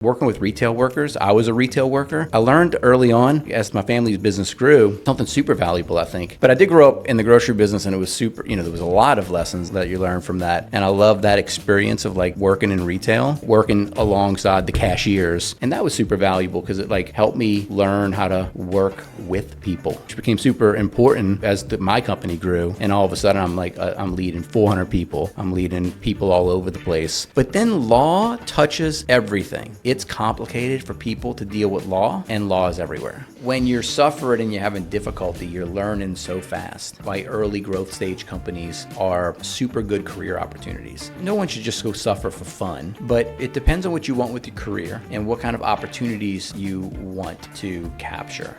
Working with retail workers, I was a retail worker. I learned early on, as my family's business grew, something super valuable, I think. But I did grow up in the grocery business, and it was super, there was a lot of lessons that you learn from that. And I love that experience of like working in retail, working alongside the cashiers. And that was super valuable because it like helped me learn how to work with people, which became super important as my company grew. And all of a sudden I'm leading 400 people. I'm leading people all over the place. But then law touches everything. It's complicated for people to deal with law, and law is everywhere. When you're suffering and you're having difficulty, you're learning so fast. Why early growth stage companies are super good career opportunities. No one should just go suffer for fun, but it depends on what you want with your career and what kind of opportunities you want to capture.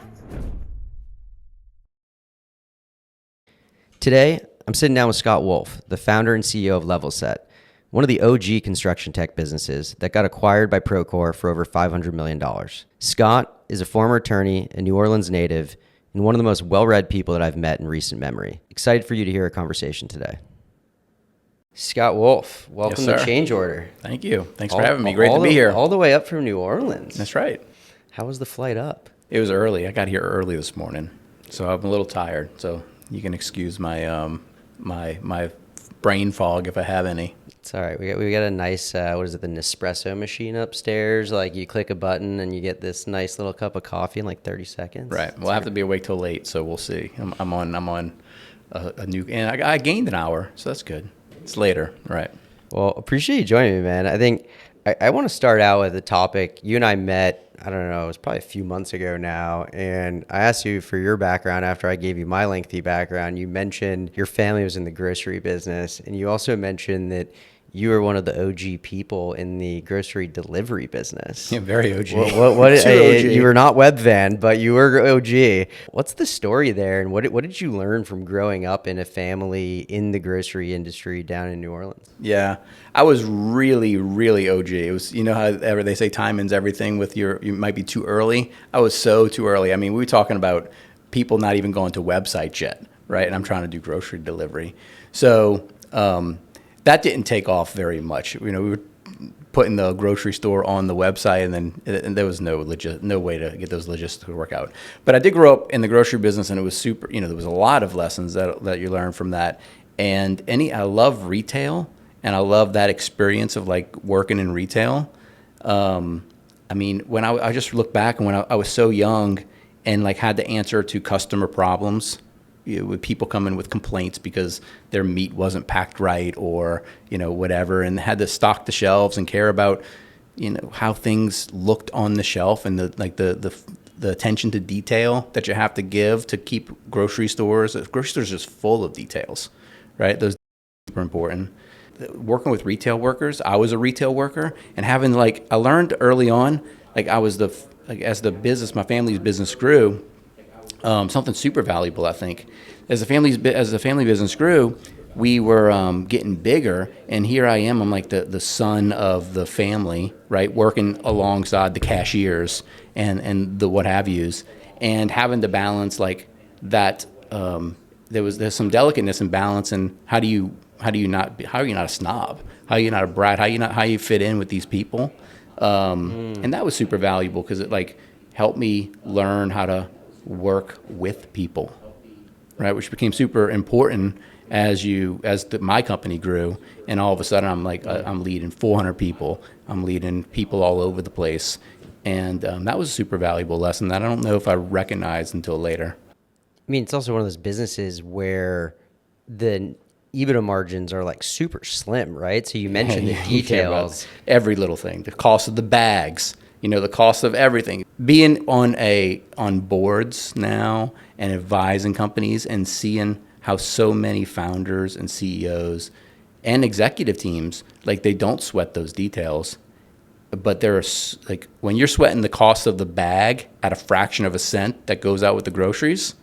Today, I'm sitting down with Scott Wolfe, the founder and CEO of Levelset, one of the OG construction tech businesses that got acquired by Procore for over $500 million. Scott is a former attorney, a New Orleans native, and one of the most well-read people that I've met in recent memory. Excited for you to hear our conversation today. Scott Wolfe, welcome to Change Order. Thank you. Thanks for having me. Great to be here. All the way up from New Orleans. That's right. How was the flight up? It was early. I got here early this morning, so I'm a little tired. So you can excuse my my brain fog if I have any. It's all right. We got a nice, the Nespresso machine upstairs. Like you click a button and you get this nice little cup of coffee in like 30 seconds. Right. We'll have to be awake till late, so we'll see. I'm on a new, and I gained an hour, so that's good. It's later, right? Well, appreciate you joining me, man. I think I want to start out with a topic. You and I met, I don't know, it was probably a few months ago now, and I asked you for your background after I gave you my lengthy background. You mentioned your family was in the grocery business, and you also mentioned that you were one of the OG people in the grocery delivery business. Yeah, very OG. What OG. You were not Webvan, but you were OG. What's the story there, and what did you learn from growing up in a family in the grocery industry down in New Orleans? Yeah, I was really, really OG. It was, how they say timing's everything with you might be too early. I was so too early. I mean, we were talking about people not even going to websites yet, right? And I'm trying to do grocery delivery. So, that didn't take off very much. We were putting the grocery store on the website, and there was no way to get those logistics to work out. But I did grow up in the grocery business, and it was super. There was a lot of lessons that you learn from that. And I love retail, and I love that experience of like working in retail. I mean, when I just look back, and when I was so young, and like had to answer to customer problems. With people coming with complaints because their meat wasn't packed right or, whatever, and had to stock the shelves and care about, how things looked on the shelf and the attention to detail that you have to give to keep grocery stores. Grocery stores are just full of details, right? Those are super important. Working with retail workers, I was a retail worker, and having I learned early on, as my family's business grew, something super valuable, I think. As the family business grew, we were getting bigger, and here I am. I'm like the son of the family, right? Working alongside the cashiers and the what have yous, and having to balance like that. There's some delicateness and balance, and how are you not a snob? How are you not a brat? How you fit in with these people? And that was super valuable because it like helped me learn how to work with people, right? Which became super important as my company grew, and all of a sudden I'm leading 400 people. I'm leading people all over the place, and that was a super valuable lesson that I don't know if I recognized until later. I mean, it's also one of those businesses where the EBITDA margins are like super slim, right? So you mentioned the details, every little thing, the cost of the bags. The cost of everything. Being on boards now and advising companies and seeing how so many founders and CEOs and executive teams, they don't sweat those details. But there's when you're sweating the cost of the bag at a fraction of a cent that goes out with the groceries,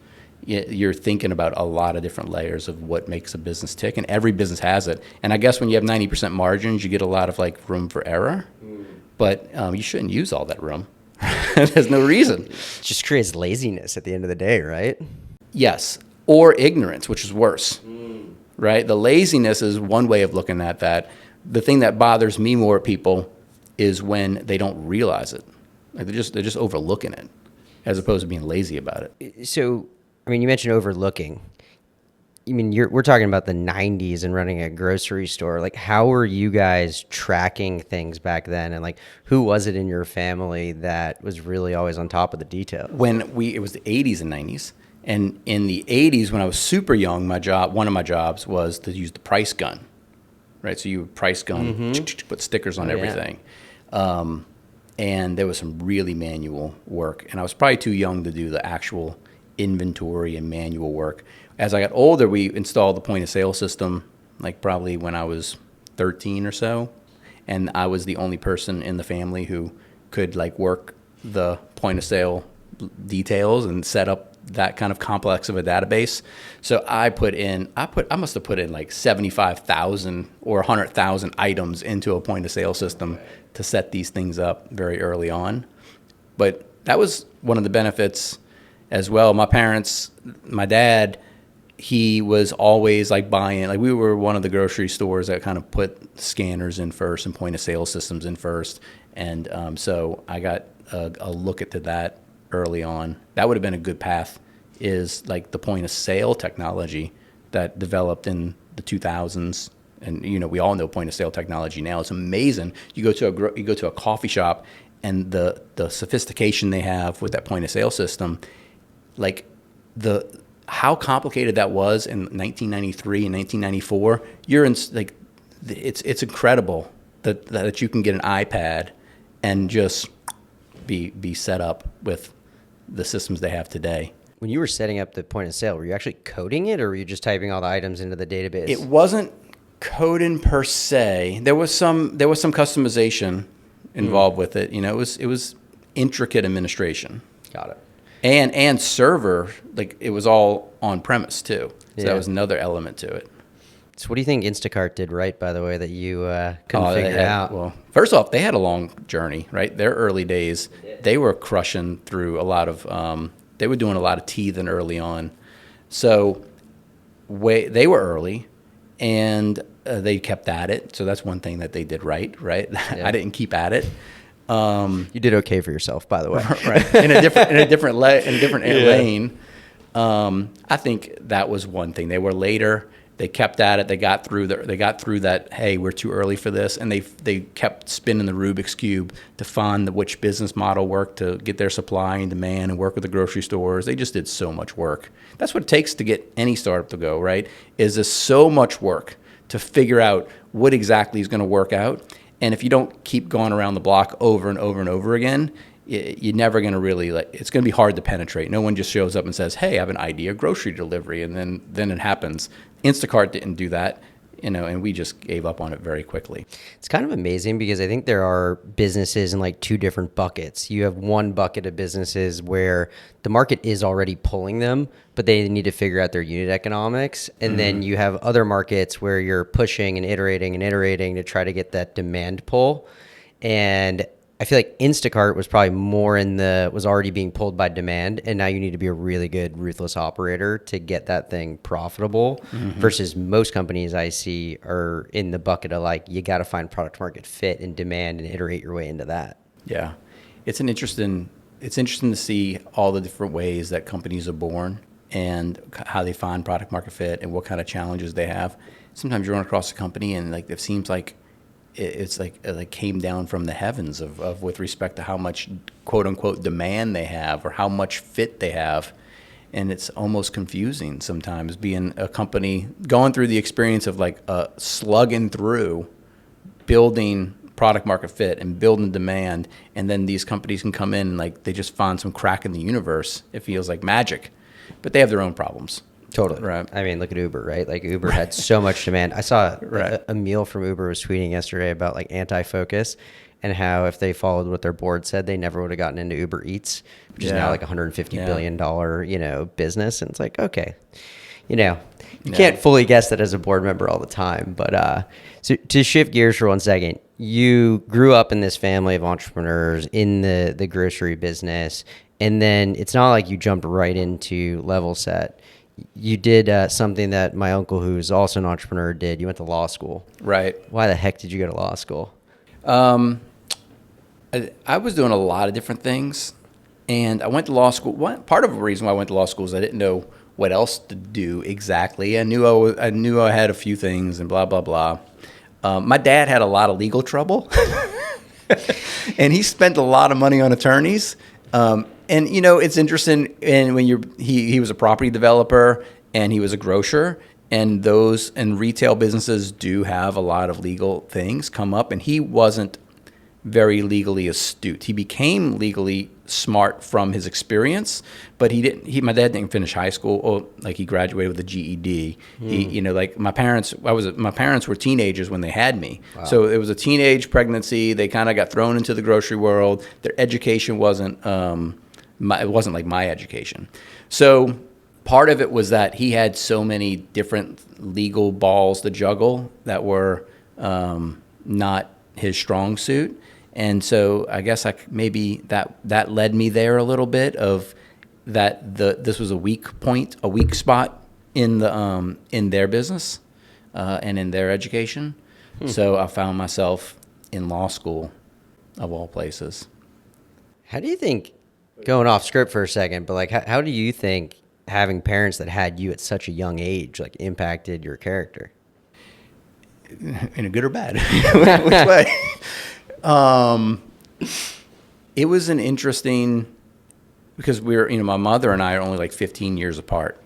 you're thinking about a lot of different layers of what makes a business tick, and every business has it. And I guess when you have 90% margins, you get a lot of room for error. But you shouldn't use all that room. There's no reason. It just creates laziness at the end of the day, right? Yes, or ignorance, which is worse, right? The laziness is one way of looking at that. The thing that bothers me more, people, is when they don't realize it. Like they're just overlooking it, as opposed to being lazy about it. So, I mean, you mentioned overlooking. I mean, we're talking about the 90s and running a grocery store. Like, how were you guys tracking things back then? And like, who was it in your family that was really always on top of the details? It was the 80s and 90s. And in the 80s, when I was super young, one of my jobs was to use the price gun, right? So you would price gun, put stickers on everything. And there was some really manual work. And I was probably too young to do the actual inventory and manual work. As I got older, we installed the point of sale system, like probably when I was 13 or so. And I was the only person in the family who could like work the point of sale details and set up that kind of complex of a database. So I must have put in like 75,000 or 100,000 items into a point of sale system to set these things up very early on. But that was one of the benefits as well. My dad, he was always like buying, like we were one of the grocery stores that kind of put scanners in first and point of sale systems in first. And so I got a look at that early on. That would have been a good path, is like the point of sale technology that developed in the 2000s. And, you know, we all know point of sale technology now. It's amazing. You go to a coffee shop and the sophistication they have with that point of sale system, like how complicated that was in 1993 and 1994. It's incredible that you can get an iPad and just be set up with the systems they have today. When you were setting up the point of sale, were you actually coding it, or were you just typing all the items into the database? It wasn't coding per se. There was some customization involved with it. You know, it was intricate administration. Got it. And server, like it was all on premise too. So that was another element to it. So what do you think Instacart did right, by the way, that you couldn't figure out? Well, first off, they had a long journey, right? Their early days, they were crushing through a lot of, they were doing a lot of teething early on. So they were early, and they kept at it. So that's one thing that they did right? Yeah. I didn't keep at it. You did okay for yourself, by the way. Right. In a different lane. I think that was one thing. They were later. They kept at it. They got through that. Hey, we're too early for this, and they kept spinning the Rubik's cube to find which business model worked to get their supply and demand and work with the grocery stores. They just did so much work. That's what it takes to get any startup to go, right? Is this so much work to figure out what exactly is going to work out. And if you don't keep going around the block over and over and over again, you're never going to really, it's going to be hard to penetrate. No one just shows up and says, hey, I have an idea, grocery delivery, and then it happens. Instacart didn't do that, and we just gave up on it very quickly. It's kind of amazing because I think there are businesses in like two different buckets. You have one bucket of businesses where the market is already pulling them, but they need to figure out their unit economics. And then you have other markets where you're pushing and iterating to try to get that demand pull. And I feel like Instacart was probably more was already being pulled by demand, and now you need to be a really good, ruthless operator to get that thing profitable, versus most companies I see are in the bucket of like, you got to find product market fit and demand and iterate your way into that. Yeah. It's interesting to see all the different ways that companies are born and how they find product market fit and what kind of challenges they have. Sometimes you run across a company and like it seems like it's like came down from the heavens of with respect to how much quote unquote demand they have or how much fit they have. And it's almost confusing sometimes being a company going through the experience of like slugging through building product market fit and building demand. And then these companies can come in and like they just find some crack in the universe. It feels like magic, but they have their own problems. Totally. Right. I mean, look at Uber, right? Like Uber had so much demand. I saw Emil from Uber was tweeting yesterday about like anti-focus and how if they followed what their board said, they never would have gotten into Uber Eats, which is now like $150 billion, business. And it's like, okay, you can't fully guess that as a board member all the time. But so to shift gears for 1 second, you grew up in this family of entrepreneurs in the grocery business. And then it's not like you jumped right into Levelset. You did something that my uncle, who's also an entrepreneur, did. You went to law school. Right. Why the heck did you go to law school? I was doing a lot of different things, and I went to law school. Part of the reason why I went to law school is I didn't know what else to do exactly. I knew I had a few things and blah blah blah. My dad had a lot of legal trouble, and he spent a lot of money on attorneys. And it's interesting. And when he was a property developer and he was a grocer, and retail businesses do have a lot of legal things come up, and he wasn't very legally astute. He became legally smart from his experience, but my dad didn't finish high school, or like he graduated with a GED. He, like my parents were teenagers when they had me. Wow. So it was a teenage pregnancy. They kind of got thrown into the grocery world. Their education wasn't it wasn't like my education. So part of it was that he had so many different legal balls to juggle that were not his strong suit. And so I guess maybe that led me there a little bit of that this was a weak spot in their business and in their education. So I found myself in law school, of all places. How do you think, going off script for a second, but like how do you think having parents that had you at such a young age like impacted your character? In a good or bad? Which way? It was an interesting, because my mother and I are only like 15 years apart.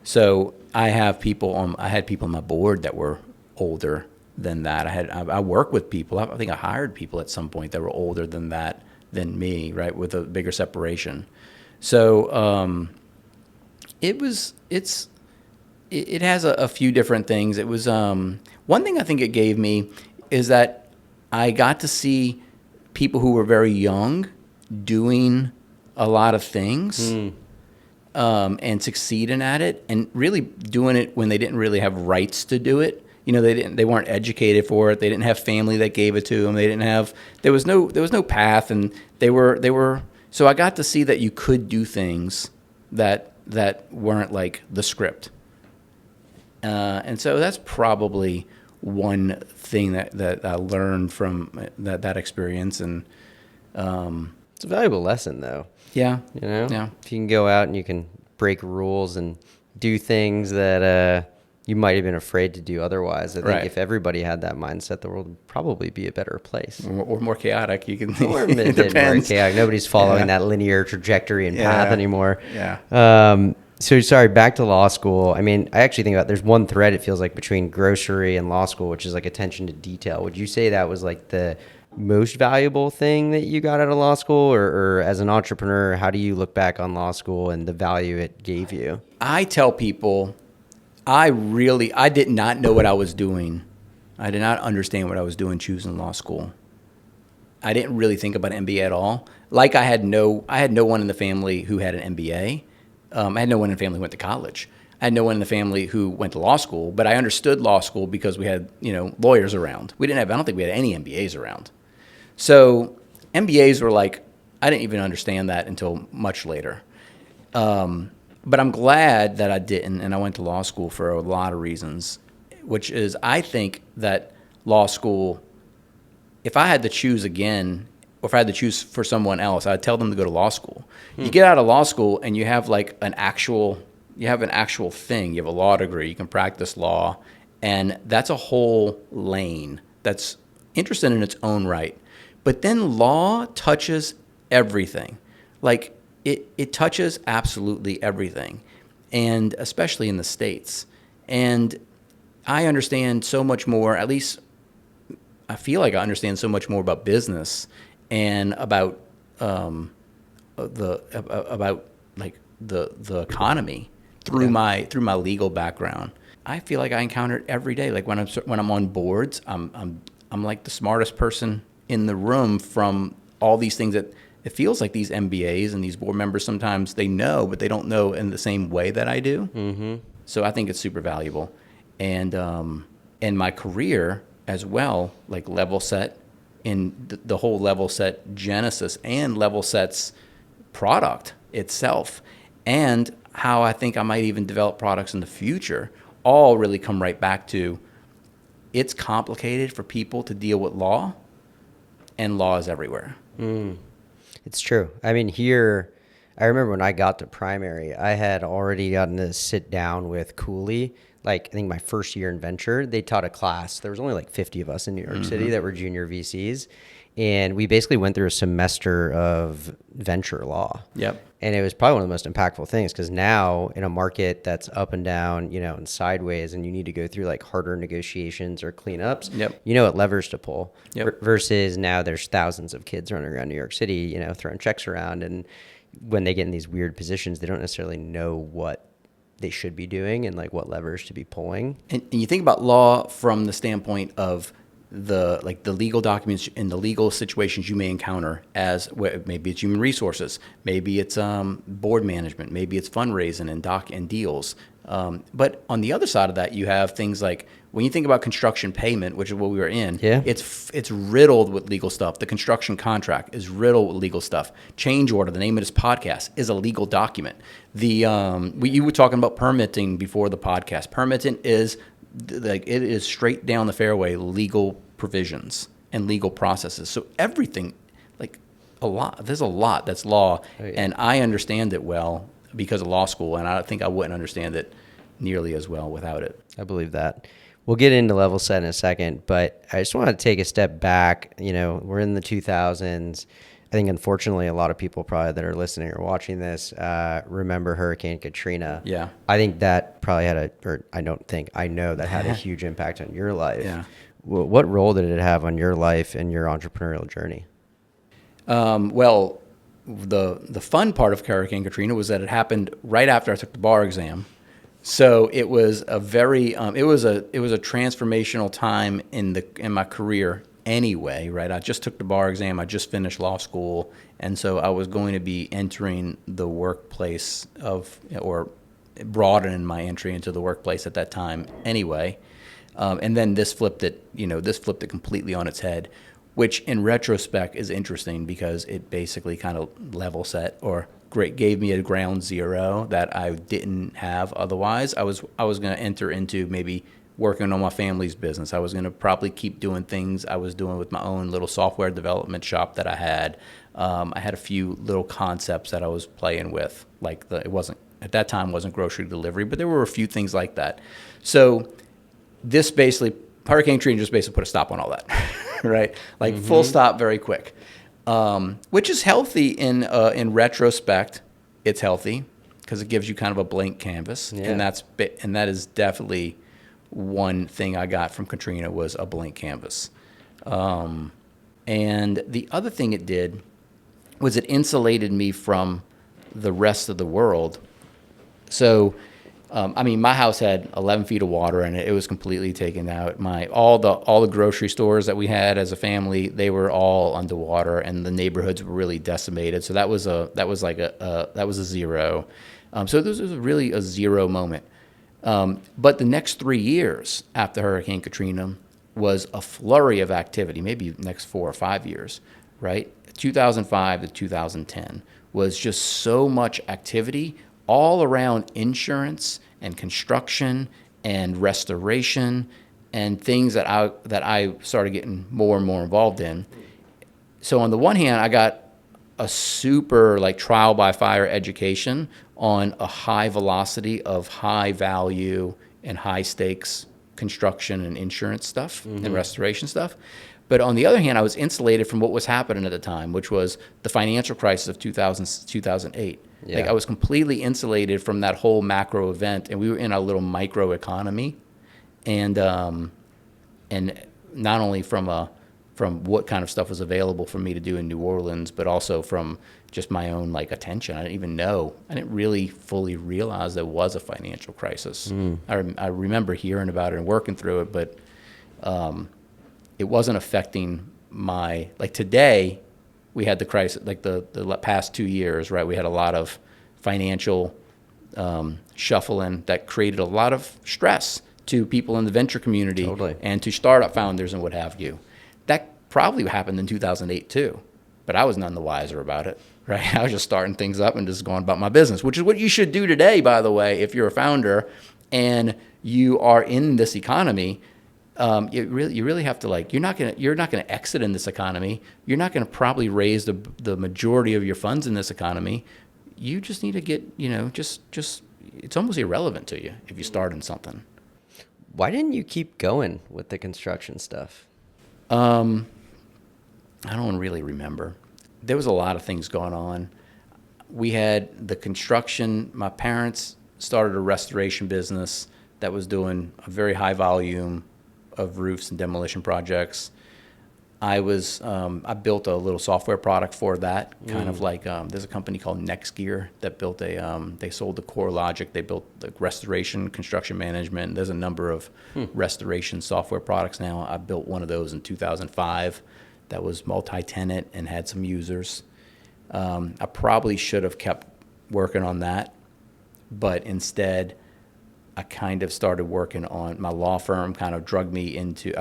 So I had people on my board that were older than that. I work with people. I think I hired people at some point that were older than me, right? With a bigger separation. So, it has a few different things. It was, one thing I think it gave me is that I got to see people who were very young doing a lot of things and succeeding at it, and really doing it when they didn't really have rights to do it. They weren't educated for it. They didn't have family that gave it to them. There was no path, and they were. So I got to see that you could do things that weren't like the script. And so that's probably one thing that I learned from that experience. And it's a valuable lesson, though. Yeah. Yeah. If you can go out and you can break rules and do things that you might have been afraid to do otherwise. I think if everybody had that mindset, the world would probably be a better place. Or more chaotic. You can. Or more chaotic. Nobody's following that linear trajectory and path anymore. Yeah. So sorry, back to law school. I mean, I actually think about there's one thread, it feels like, between grocery and law school, which is like attention to detail. Would you say that was like the most valuable thing that you got out of law school, or as an entrepreneur, how do you look back on law school and the value it gave you? I tell people I did not know what I was doing. I did not understand what I was doing choosing law school. I didn't really think about MBA at all. Like I had no one in the family who had an MBA. I had no one in the family who went to college. I had no one in the family who went to law school, but I understood law school because we had, lawyers around. I don't think we had any MBAs around. So MBAs were like, I didn't even understand that until much later. But I'm glad that I didn't, and I went to law school for a lot of reasons, which is I think that law school, if I had to choose again, or if I had to choose for someone else, I'd tell them to go to law school. You get out of law school and you have like an actual thing. You have a law degree. You can practice law, and that's a whole lane that's interesting in its own right. But then law touches everything. Like it touches absolutely everything, and especially in the States. And I understand so much more, at least I feel like I understand so much more about business and about the economy through my legal background. I feel like I encounter it every day. Like when I'm on boards, I'm like the smartest person in the room from all these things that it feels like these MBAs and these board members sometimes they know, but they don't know in the same way that I do. Mm-hmm. So I think it's super valuable, and my career as well, like Levelset, in the whole Levelset genesis and Levelset's product itself, and how I think I might even develop products in the future, all really come right back to it's complicated for people to deal with law, and law is everywhere. It's true. I mean, here, I remember when I got to primary, I had already gotten to sit down with Cooley. Like, I think my first year in venture, they taught a class. There was only like 50 of us in New York City that were junior VCs. And we basically went through a semester of venture law. Yep. And it was probably one of the most impactful things, because now in a market that's up and down, and sideways, and you need to go through like harder negotiations or cleanups, Yep. you know what levers to pull. Yep. Versus now there's thousands of kids running around New York City, throwing checks around. And when they get in these weird positions, they don't necessarily know what they should be doing and like what levers to be pulling. And you think about law from the standpoint of the legal documents and the legal situations you may encounter, as maybe it's human resources, maybe it's board management, maybe it's fundraising and deals. But on the other side of that, you have things like when you think about construction payment, which is what we were in. Yeah. It's riddled with legal stuff. The construction contract is riddled with legal stuff. Change order, the name of this podcast, is a legal document. You were talking about permitting before the podcast. Permitting is it is straight down the fairway legal provisions and legal processes. So everything, there's a lot that's law. Oh, yeah. And I understand it well because of law school, and I think I wouldn't understand it nearly as well without it. I believe that. We'll get into Levelset in a second, but I just want to take a step back. We're in the 2000s. I think, unfortunately, a lot of people probably that are listening or watching this remember Hurricane Katrina. Yeah. I think that probably I know that had a huge impact on your life. Yeah. What role did it have on your life and your entrepreneurial journey? Well, the fun part of Hurricane Katrina was that it happened right after I took the bar exam. So it was a very it was a transformational time in my career anyway, right? I just took the bar exam, I just finished law school, and so I was going to be entering the workplace or broadening my entry into the workplace at that time anyway. And then this flipped it completely on its head, which in retrospect is interesting because it basically kind of level set or gave me a ground zero that I didn't have otherwise. I was going to enter into maybe working on my family's business. I was going to probably keep doing things I was doing with my own little software development shop that I had. I had a few little concepts that I was playing with, it wasn't at that time wasn't grocery delivery, but there were a few things like that. So this Hurricane Katrina just basically put a stop on all that, right? Full stop, very quick, which is healthy in retrospect. It's healthy because it gives you kind of a blank canvas, Yeah. and that is definitely one thing I got from Katrina was a blank canvas. And the other thing it did was it insulated me from the rest of the world. So, my house had 11 feet of water in it. It was completely taken out. All the grocery stores that we had as a family, they were all underwater, and the neighborhoods were really decimated. So that was a zero. So this was really a zero moment. But the next 3 years after Hurricane Katrina was a flurry of activity, maybe next 4 or 5 years, right? 2005 to 2010 was just so much activity all around insurance and construction and restoration and things that I started getting more and more involved in. So on the one hand, I got a super trial by fire education on a high velocity of high value and high stakes construction and insurance stuff and restoration stuff. But on the other hand, I was insulated from what was happening at the time, which was the financial crisis of 2008. Yeah. I was completely insulated from that whole macro event, and we were in a little micro economy, and not only from what kind of stuff was available for me to do in New Orleans, but also from just my own attention. I didn't really fully realize there was a financial crisis. I remember hearing about it and working through it, but it wasn't affecting today. We had the crisis, the past 2 years, right? We had a lot of financial shuffling that created a lot of stress to people in the venture community. Totally. And to startup founders and what have you. That probably happened in 2008 too, but I was none the wiser about it, right? I was just starting things up and just going about my business, which is what you should do today, by the way, if you're a founder and you are in this economy. You really have to you're not gonna exit in this economy. You're not gonna probably raise the majority of your funds in this economy. You just need to get, just it's almost irrelevant to you if you start in something. Why didn't you keep going with the construction stuff? I don't really remember. There was a lot of things going on. We had the construction. My parents started a restoration business that was doing a very high volume of roofs and demolition projects. I built a little software product for that, kind of there's a company called NextGear that built they sold the Core Logic. They built the restoration, construction management. There's a number of restoration software products now. I built one of those in 2005 that was multi-tenant and had some users. I probably should have kept working on that, but instead I kind of started working on my law firm. I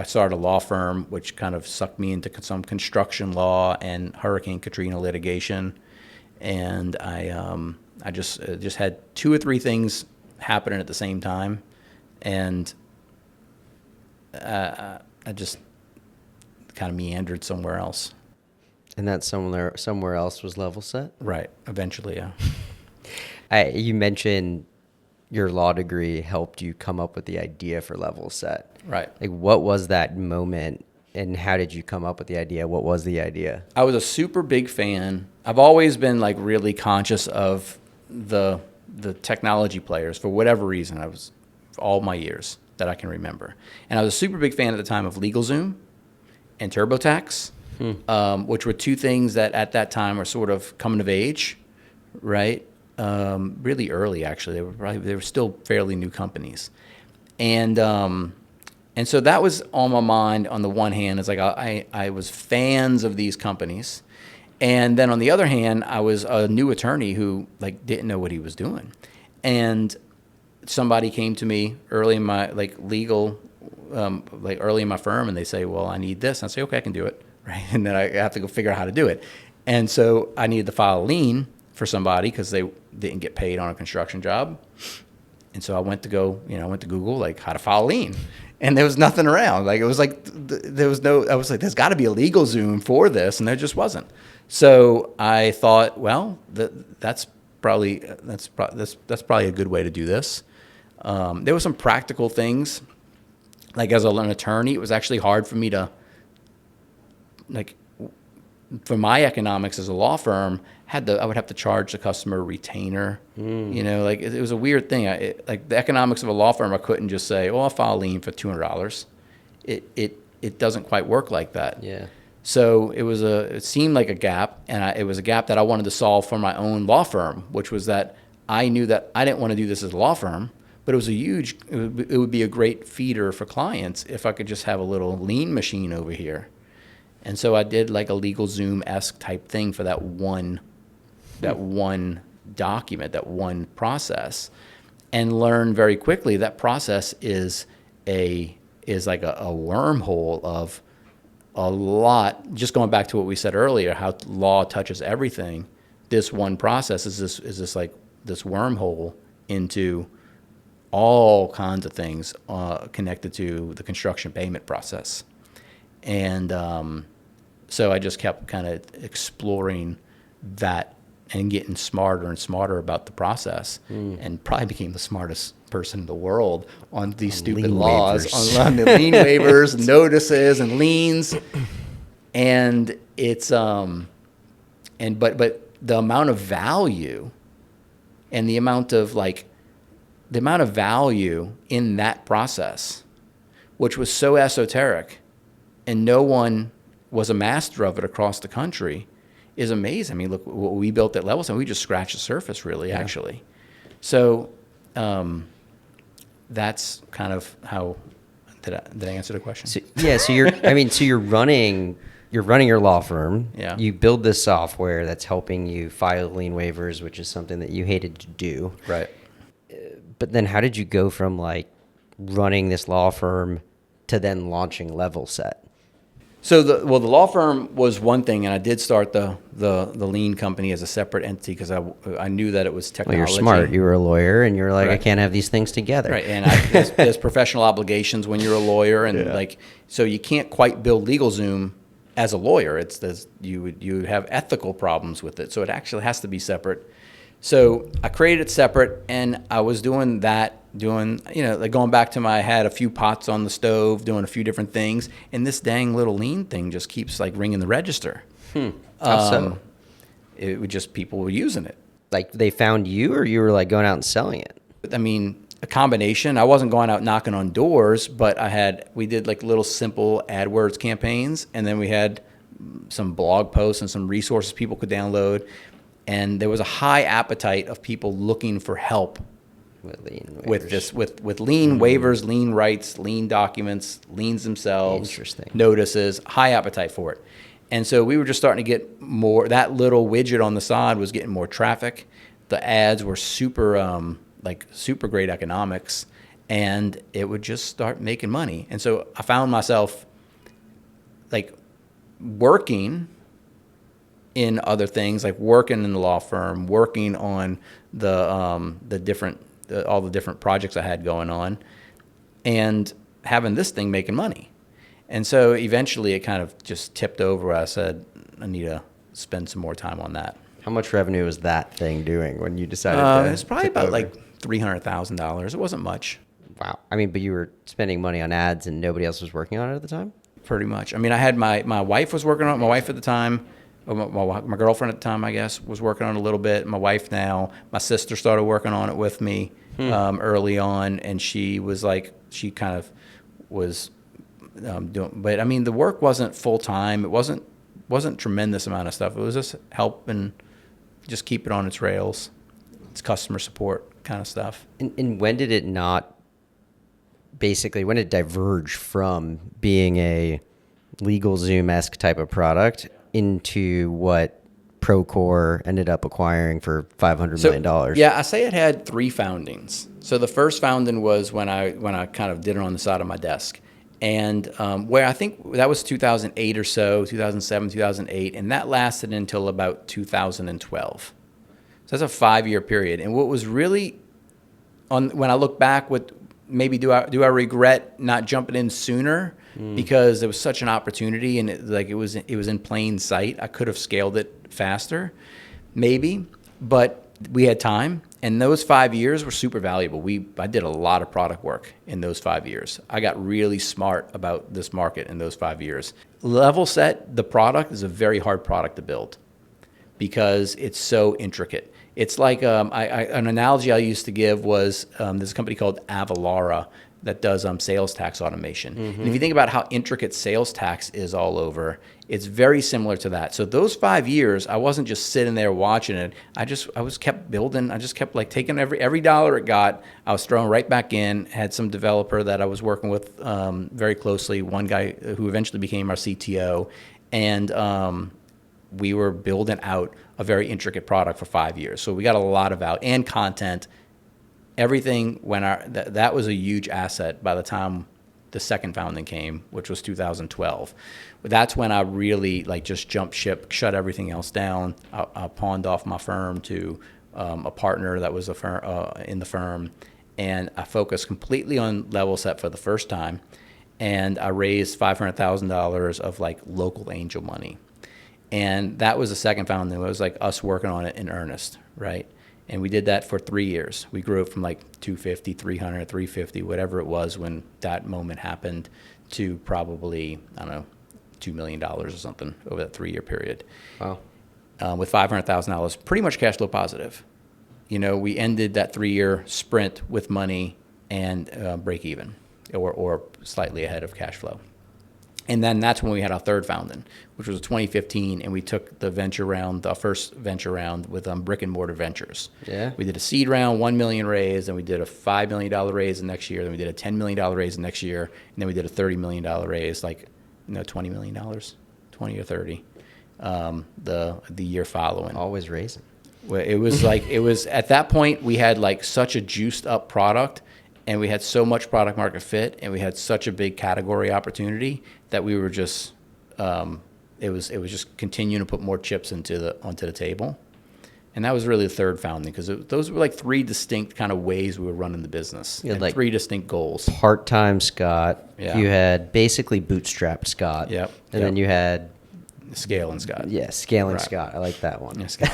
started a law firm, which kind of sucked me into some construction law and Hurricane Katrina litigation. And I just had 2 or 3 things happening at the same time. And I just kind of meandered somewhere else. And that somewhere else was Levelset? Right. Eventually, yeah. You mentioned your law degree helped you come up with the idea for Levelset. Right. What was that moment, and how did you come up with the idea? What was the idea? I was a super big fan. I've always been really conscious of the technology players for whatever reason. I was all my years that I can remember. And I was a super big fan at the time of LegalZoom and TurboTax, which were 2 things that at that time were sort of coming of age, right? Really early, actually. They were still fairly new companies, and so that was on my mind. On the one hand, it's I was fans of these companies, and then on the other hand, I was a new attorney who didn't know what he was doing, and somebody came to me early in my legal, early in my firm, and they say, "Well, I need this." And I say, "Okay, I can do it," right? And then I have to go figure out how to do it, and so I needed to file a lien for somebody because they didn't get paid on a construction job. And so I went to Google, how to file a lien. And there was nothing around. I was like, there's got to be a LegalZoom for this. And there just wasn't. So I thought, well, that's probably a good way to do this. There were some practical things. As an attorney, it was actually hard for me to, for my economics as a law firm, I would have to charge the customer a retainer. It was a weird thing. The economics of a law firm, I couldn't just say, "Oh, I'll file a lien for $200." It doesn't quite work like that. Yeah. So it seemed like a gap, and it was a gap that I wanted to solve for my own law firm, which was that I knew that I didn't want to do this as a law firm, but it would be a great feeder for clients if I could just have a little lien machine over here. And so I did a LegalZoom-esque type thing for that one document, that one process, and learned very quickly that process is a wormhole of a lot. Just going back to what we said earlier, how law touches everything. This one process is this wormhole into all kinds of things connected to the construction payment process, and so I just kept kind of exploring that and getting smarter and smarter about the process, and probably became the smartest person in the world on these stupid laws, on the lien waivers, and notices, and liens. And it's but the amount of value and the amount of value in that process, which was so esoteric, and no one was a master of it across the country, is amazing. I mean, look what we built at Levelset. We just scratched the surface, really, actually. So that's kind of how did I answer the question? So you're running your law firm. Yeah. You build this software that's helping you file lien waivers, which is something that you hated to do. Right. But then how did you go from running this law firm to then launching Levelset? So the law firm was one thing, and I did start the lien company as a separate entity because I knew that it was Well, technology. you're smart. You were a lawyer, and you're like, I Right. can't have these things together. Right, and there's professional obligations when you're a lawyer, and like so you can't quite build LegalZoom as a lawyer. You would have ethical problems with it, so it actually has to be separate. So I created it separate, and I was doing like going back to I had a few pots on the stove, doing a few different things, and this dang little lien thing just keeps like ringing the register. How so? It would just people were using it. Like they found you, or you were like going out and selling it? I mean, a combination. I wasn't going out knocking on doors, but we did like little simple AdWords campaigns, and then we had some blog posts and some resources people could download. And there was a high appetite of people looking for help with lien waivers, lien rights, lien documents, liens themselves, Interesting. notices, high appetite for it. And so we were just starting to get more, that little widget on the side was getting more traffic. The ads were super great economics, and it would just start making money. And so I found myself like working in other things, like working in the law firm, working on all the different projects I had going on, and having this thing making money. And so eventually it kind of just tipped over. I said, I need to spend some more time on that. How much revenue was that thing doing when you decided to It's probably tip about over? like $300,000. It wasn't much. Wow. I mean, but you were spending money on ads and nobody else was working on it at the time? Pretty much. I mean, I had my wife was working on it. My wife at the time, my girlfriend at the time, I guess, was working on it a little bit. My wife now. My sister started working on it with me early on, and she kind of was doing. But I mean, the work wasn't full time. It wasn't tremendous amount of stuff. It was just help and just keep it on its rails. It's customer support kind of stuff. And when did it when did it diverge from being a LegalZoom-esque type of product into what Procore ended up acquiring for $500 million? Yeah, I say it had three foundings. So the first founding was when I kind of did it on the side of my desk. And where I think that was 2008 or so, 2007, 2008, and that lasted until about 2012. So that's a 5-year period. And what was really, when I look back, maybe do I regret not jumping in sooner? Because there was such an opportunity, and it was in plain sight. I could have scaled it faster, maybe, but we had time. And those 5 years were super valuable. I did a lot of product work in those 5 years. I got really smart about this market in those 5 years. Levelset, the product, is a very hard product to build because it's so intricate. It's like an analogy I used to give was there's a company called Avalara that does sales tax automation. And if you think about how intricate sales tax is all over, it's very similar to that. So those 5 years, I wasn't just sitting there watching it. I was kept building. I just kept like taking every dollar it got, I was throwing right back in. Had some developer that I was working with very closely, one guy who eventually became our CTO, and we were building out a very intricate product for 5 years. So we got a lot of out and content. Everything that was a huge asset by the time the second founding came, which was 2012. But that's when I really just jumped ship, shut everything else down. I pawned off my firm to a partner that was in the firm, and I focused completely on Levelset for the first time. And I raised $500,000 of local angel money. And that was the second founding. It was us working on it in earnest, right? And we did that for 3 years. We grew it from 250, 300, 350, whatever it was when that moment happened, to probably, I don't know, $2 million or something over that 3-year period. Wow. With $500,000, pretty much cash flow positive. We ended that 3-year sprint with money and break even or slightly ahead of cash flow. And then that's when we had our third founding, which was 2015, and we took the first venture round with Brick and Mortar Ventures. Yeah. We did a seed round, $1 million raise, and we did a $5 million raise the next year, then we did a $10 million raise the next year, and then we did a $30 million raise, $20 million, 20 or 30, the year following. Always raising. Well, it was at that point we had such a juiced up product, and we had so much product market fit, and we had such a big category opportunity that we were just it was just continuing to put more chips onto the table. And that was really the third founding, because those were like three distinct kind of ways we were running the business. You had and like three distinct goals. Part-time Scott. Yeah. You had basically bootstrapped Scott. Yep. And then you had Scaling Scott. Yeah, Scaling Right. Scott. I like that one. Yeah, Scott.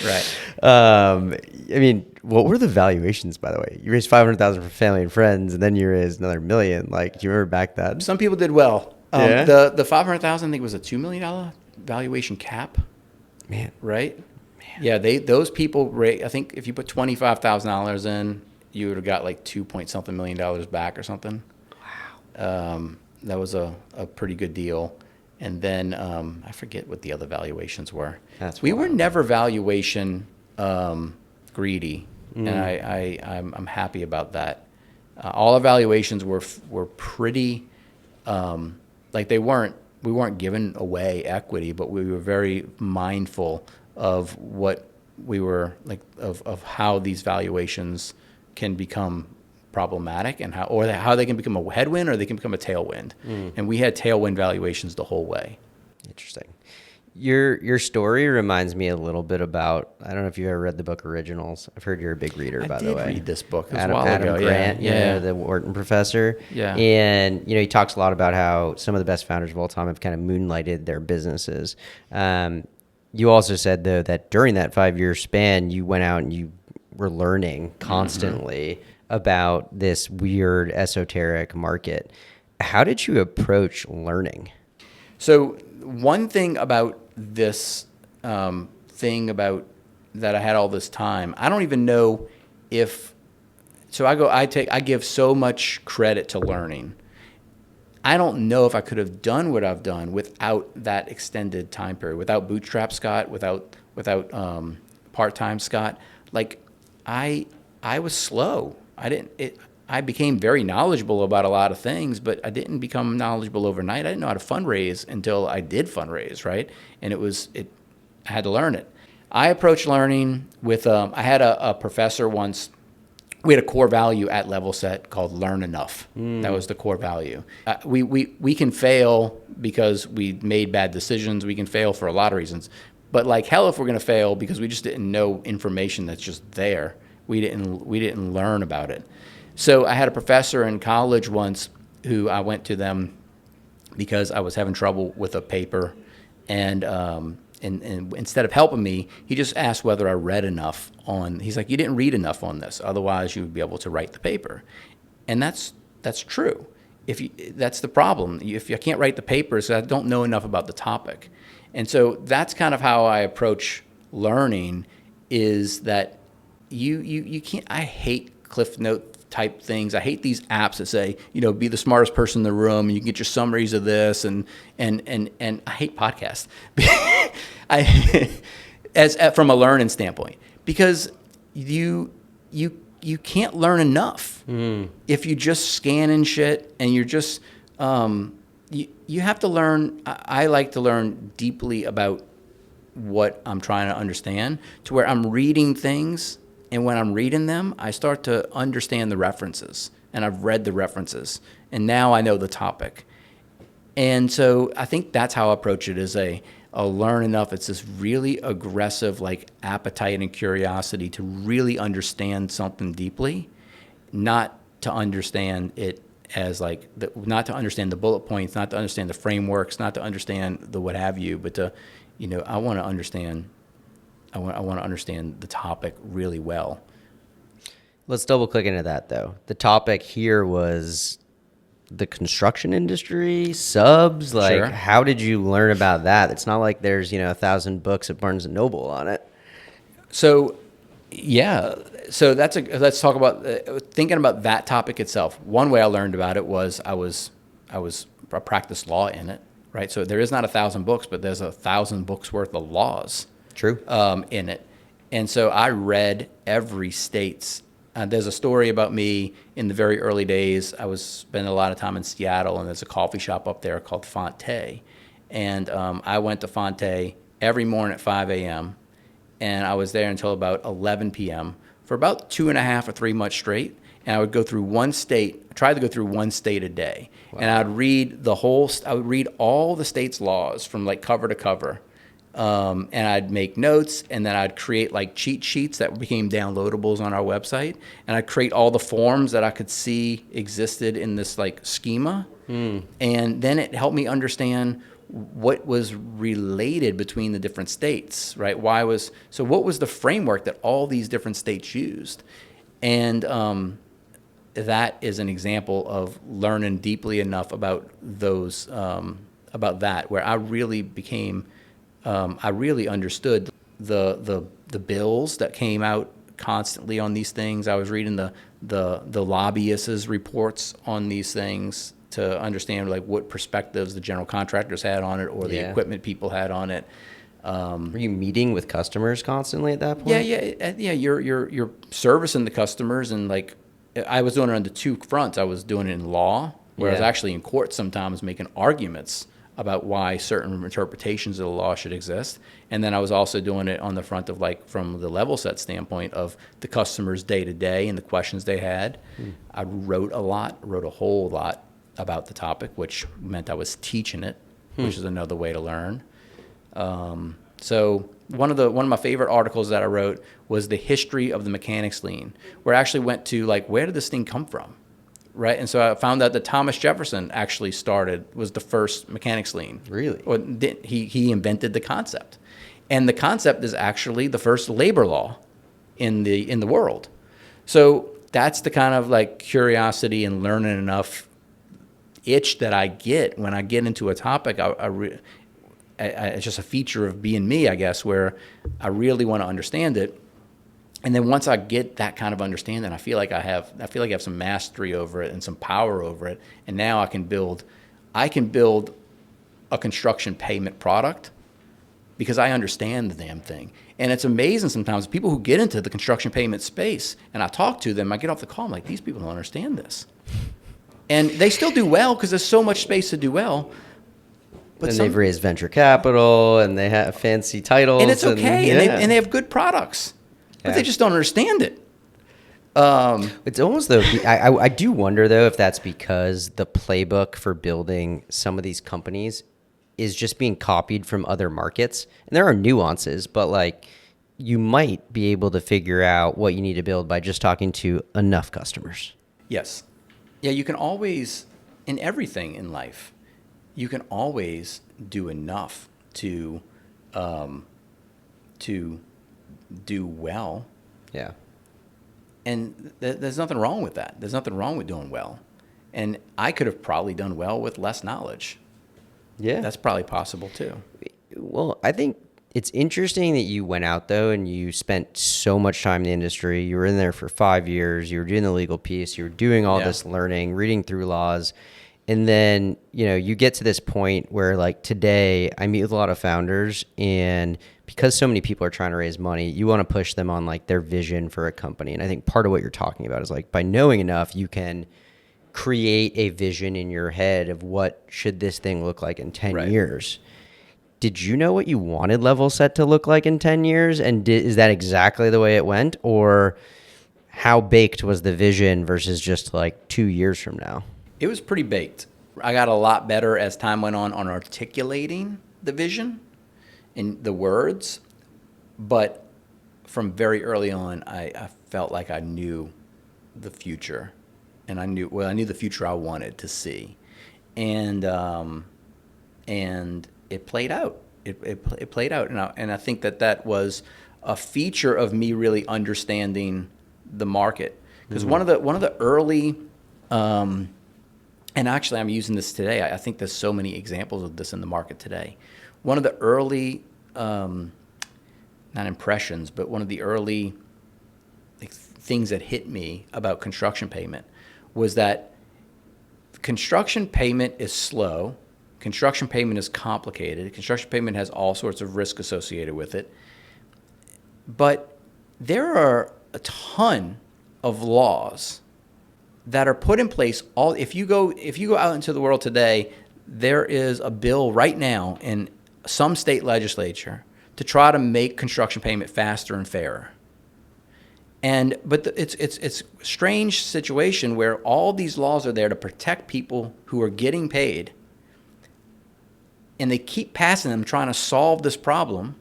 Right. I mean, what were the valuations, by the way? You raised $500,000 for family and friends, and then you raised another $1 million. Like, do you remember back then? Some people did well. Yeah? The $500,000, I think, was a $2 million valuation cap. Man. Right? Yeah, those people, I think if you put $25,000 in, you would have got like $2 million back or something. Wow. That was a pretty good deal. And then I forget what the other valuations were. We were never valuation greedy, and I'm happy about that. All our valuations were pretty like we weren't giving away equity, but we were very mindful of what we were like of how these valuations can become problematic, and how they can become a headwind or they can become a tailwind. And we had tailwind valuations the whole way. Interesting. Your story reminds me a little bit about, I don't know if you ever read the book Originals. I've heard you're a big reader, by the way. I did read this book. It was Adam, a while Adam ago. Grant, Yeah. the Wharton professor. Yeah. And, he talks a lot about how some of the best founders of all time have kind of moonlighted their businesses. You also said, though, that during that 5-year span, you went out and you were learning constantly about this weird esoteric market. How did you approach learning? So one thing about this thing about that I had all this time, I don't even know if, so I give so much credit to learning. I don't know if I could have done what I've done without that extended time period, without Bootstrap Scott, without part-time Scott. Like I was slow. I became very knowledgeable about a lot of things, but I didn't become knowledgeable overnight. I didn't know how to fundraise until I did fundraise, right? And I had to learn it. I approached learning with, I had a professor once. We had a core value at Levelset called learn enough. That was the core value. We can fail because we made bad decisions. We can fail for a lot of reasons. But like hell if we're going to fail because we just didn't know information that's just there. We didn't learn about it. So I had a professor in college once who I went to them because I was having trouble with a paper, and instead of helping me, he just asked whether I read enough he's like, you didn't read enough on this, otherwise you would be able to write the paper. And that's true. That's the problem. If you can't write the paper, so I don't know enough about the topic. And so that's kind of how I approach learning, is that you can't, I hate Cliff Note type things. I hate these apps that say, be the smartest person in the room, and you can get your summaries of this, and I hate podcasts. From a learning standpoint, because you can't learn enough if you just scan and shit, and you're just you have to learn. I like to learn deeply about what I'm trying to understand, to where I'm reading things. And when I'm reading them, I start to understand the references, and I've read the references, and now I know the topic. And so I think that's how I approach it, is a learn enough. It's this really aggressive, like, appetite and curiosity to really understand something deeply, not to understand it as like, not to understand the bullet points, not to understand the frameworks, not to understand the what have you, but to, I want to understand the topic really well. Let's double click into that, though. The topic here was the construction industry, subs. Like, Sure. How did you learn about that? It's not like there's 1,000 books at Barnes and Noble on it. So, yeah. So let's talk about thinking about that topic itself. One way I learned about it was I practiced law in it, right? So there is not 1,000 books, but there's 1,000 books worth of laws. True. In it. And so I read every state's. There's a story about me in the very early days. I was spending a lot of time in Seattle, and there's a coffee shop up there called Fonte. And I went to Fonte every morning at 5 a.m., and I was there until about 11 p.m. for about 2.5 or 3 months straight. and I would go through one state. I tried to go through one state a day, and I'd read I would read all the state's laws from like cover to cover, and I'd make notes, and then I'd create like cheat sheets that became downloadables on our website, and I'd create all the forms that I could see existed in this like schema, and then it helped me understand what was related between the different states, right? What was the framework that all these different states used? And that is an example of learning deeply enough about those, about that, where I really I really understood the bills that came out constantly on these things. I was reading the lobbyists' reports on these things to understand like what perspectives the general contractors had on it or the equipment people had on it. Were you meeting with customers constantly at that point? Yeah. You're servicing the customers, and like I was doing it on the two fronts. I was doing it in law, where I was actually in court sometimes making arguments about why certain interpretations of the law should exist. And then I was also doing it on the front of like from the Levelset standpoint of the customers day to day and the questions they had. I wrote a whole lot about the topic, which meant I was teaching it, which is another way to learn. So one of my favorite articles that I wrote was the history of the mechanics lien, where I actually went to like, where did this thing come from? Right. And so I found out that Thomas Jefferson actually was the first mechanics lien. Really? Or he invented the concept. And the concept is actually the first labor law in the world. So that's the kind of like curiosity and learning enough itch that I get when I get into a topic. It's just a feature of being me, I guess, where I really want to understand it. And then once I get that kind of understanding, I feel like I have some mastery over it and some power over it. And now I can build a construction payment product because I understand the damn thing. And it's amazing sometimes people who get into the construction payment space, and I talk to them, I get off the call, I'm like, these people don't understand this. And they still do well because there's so much space to do well. But they've raised venture capital and they have fancy titles. And it's okay. And they have good products. But they just don't understand it. It's almost though. I do wonder though if that's because the playbook for building some of these companies is just being copied from other markets, and there are nuances, but like you might be able to figure out what you need to build by just talking to enough customers. Yes. Yeah. You can always, in everything in life, you can always do enough to do well. Yeah. And there's nothing wrong with that. There's nothing wrong with doing well. And I could have probably done well with less knowledge. Yeah. That's probably possible too. Well, I think it's interesting that you went out though and you spent so much time in the industry. You were in there for 5 years. You were doing the legal piece. You were doing all this learning, reading through laws. And then, you get to this point where like today I meet with a lot of founders, and because so many people are trying to raise money, you want to push them on like their vision for a company. And I think part of what you're talking about is like by knowing enough, you can create a vision in your head of what should this thing look like in 10 years. Did you know what you wanted Levelset to look like in 10 years? And is that exactly the way it went? Or how baked was the vision versus just like 2 years from now? It was pretty baked. I got a lot better as time went on articulating the vision and the words. But from very early on, I felt like I knew the future. And I knew the future I wanted to see. And it played out. It played out. And I think that was a feature of me really understanding the market. Because one of the early... and actually, I'm using this today. I think there's so many examples of this in the market today. One of the early, not impressions, but one of the early things that hit me about construction payment was that construction payment is slow. Construction payment is complicated. Construction payment has all sorts of risk associated with it. But there are a ton of laws that are put in place. If you go out into the world today, there is a bill right now in some state legislature to try to make construction payment faster and fairer. It's a strange situation where all these laws are there to protect people who are getting paid, and they keep passing them trying to solve this problem,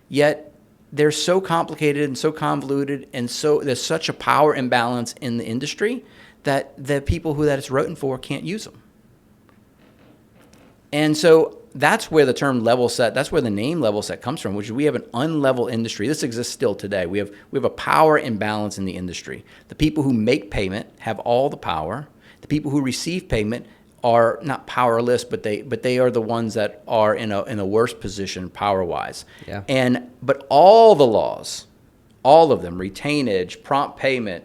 yet they're so complicated and so convoluted, and so there's such a power imbalance in the industry that the people who that it's written for can't use them. And so that's where the term level set, that's where the name level set comes from, which is we have an unlevel industry. This exists still today. We have a power imbalance in the industry. The people who make payment have all the power. The people who receive payment are not powerless, but they are the ones that are in a worse position power-wise. Yeah. But all the laws, all of them, retainage, prompt payment,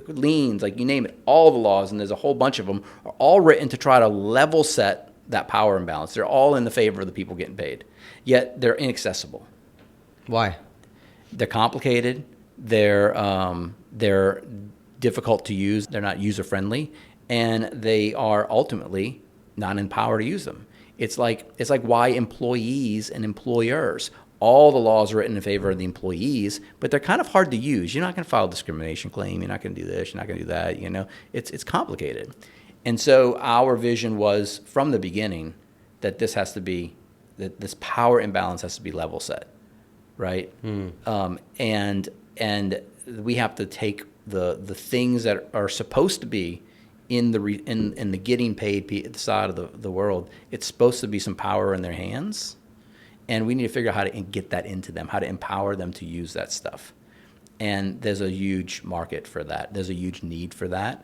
liens, like you name it, all the laws, and there's a whole bunch of them, are all written to try to level set that power imbalance. They're all in the favor of the people getting paid, yet they're inaccessible. Why? They're complicated. They're difficult to use. They're not user friendly, and they are ultimately not in power to use them. It's like why employees and employers, all the laws are written in favor of the employees, but they're kind of hard to use. You're not going to file a discrimination claim. You're not going to do this. You're not going to do that. It's complicated. And so our vision was from the beginning that this power imbalance has to be level set, right? And we have to take the things that are supposed to be in the getting paid side of the world. It's supposed to be some power in their hands, and we need to figure out how to get that into them, how to empower them to use that stuff. And there's a huge market for that. There's a huge need for that.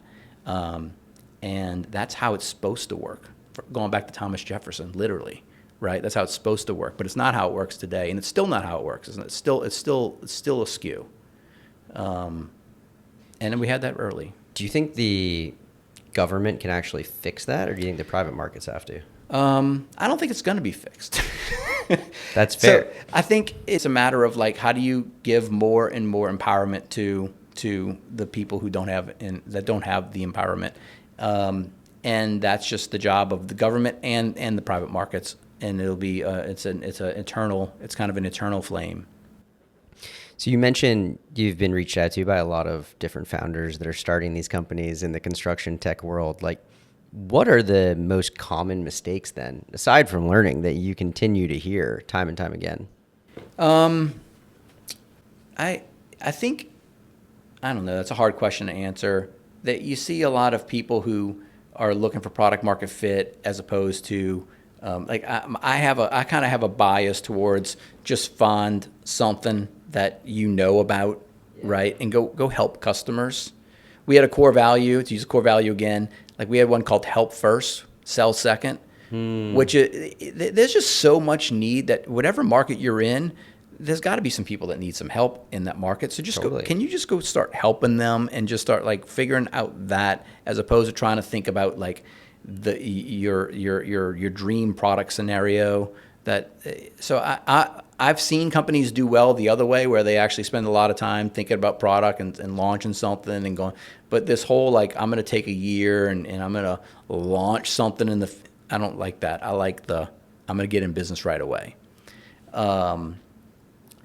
And that's how it's supposed to work. Going back to Thomas Jefferson, literally, right? That's how it's supposed to work. But it's not how it works today, and it's still not how it works. It's still askew. And then we had that early. Do you think the government can actually fix that, or do you think the private markets have to? I don't think it's going to be fixed. That's fair. So I think it's a matter of how do you give more and more empowerment to the people who don't have the empowerment. And that's just the job of the government and the private markets, and it'll be it's kind of an eternal flame. So you mentioned you've been reached out to by a lot of different founders that are starting these companies in the construction tech world. What are the most common mistakes then, aside from learning, that you continue to hear time and time again? I think, I don't know, that's a hard question to answer. That you see a lot of people who are looking for product market fit as opposed to I kind of have a bias towards just find something that you know about, right, and go help customers. We had a core value, to use a core value again, we had one called help first, sell second, which there's just so much need that whatever market you're in, there's got to be some people that need some help in that market. So can you just go start helping them and just start figuring out that, as opposed to trying to think about your dream product scenario. I've seen companies do well the other way, where they actually spend a lot of time thinking about product and launching something and going. But this whole I'm going to take a year and I'm going to launch something I don't like that. I like I'm going to get in business right away.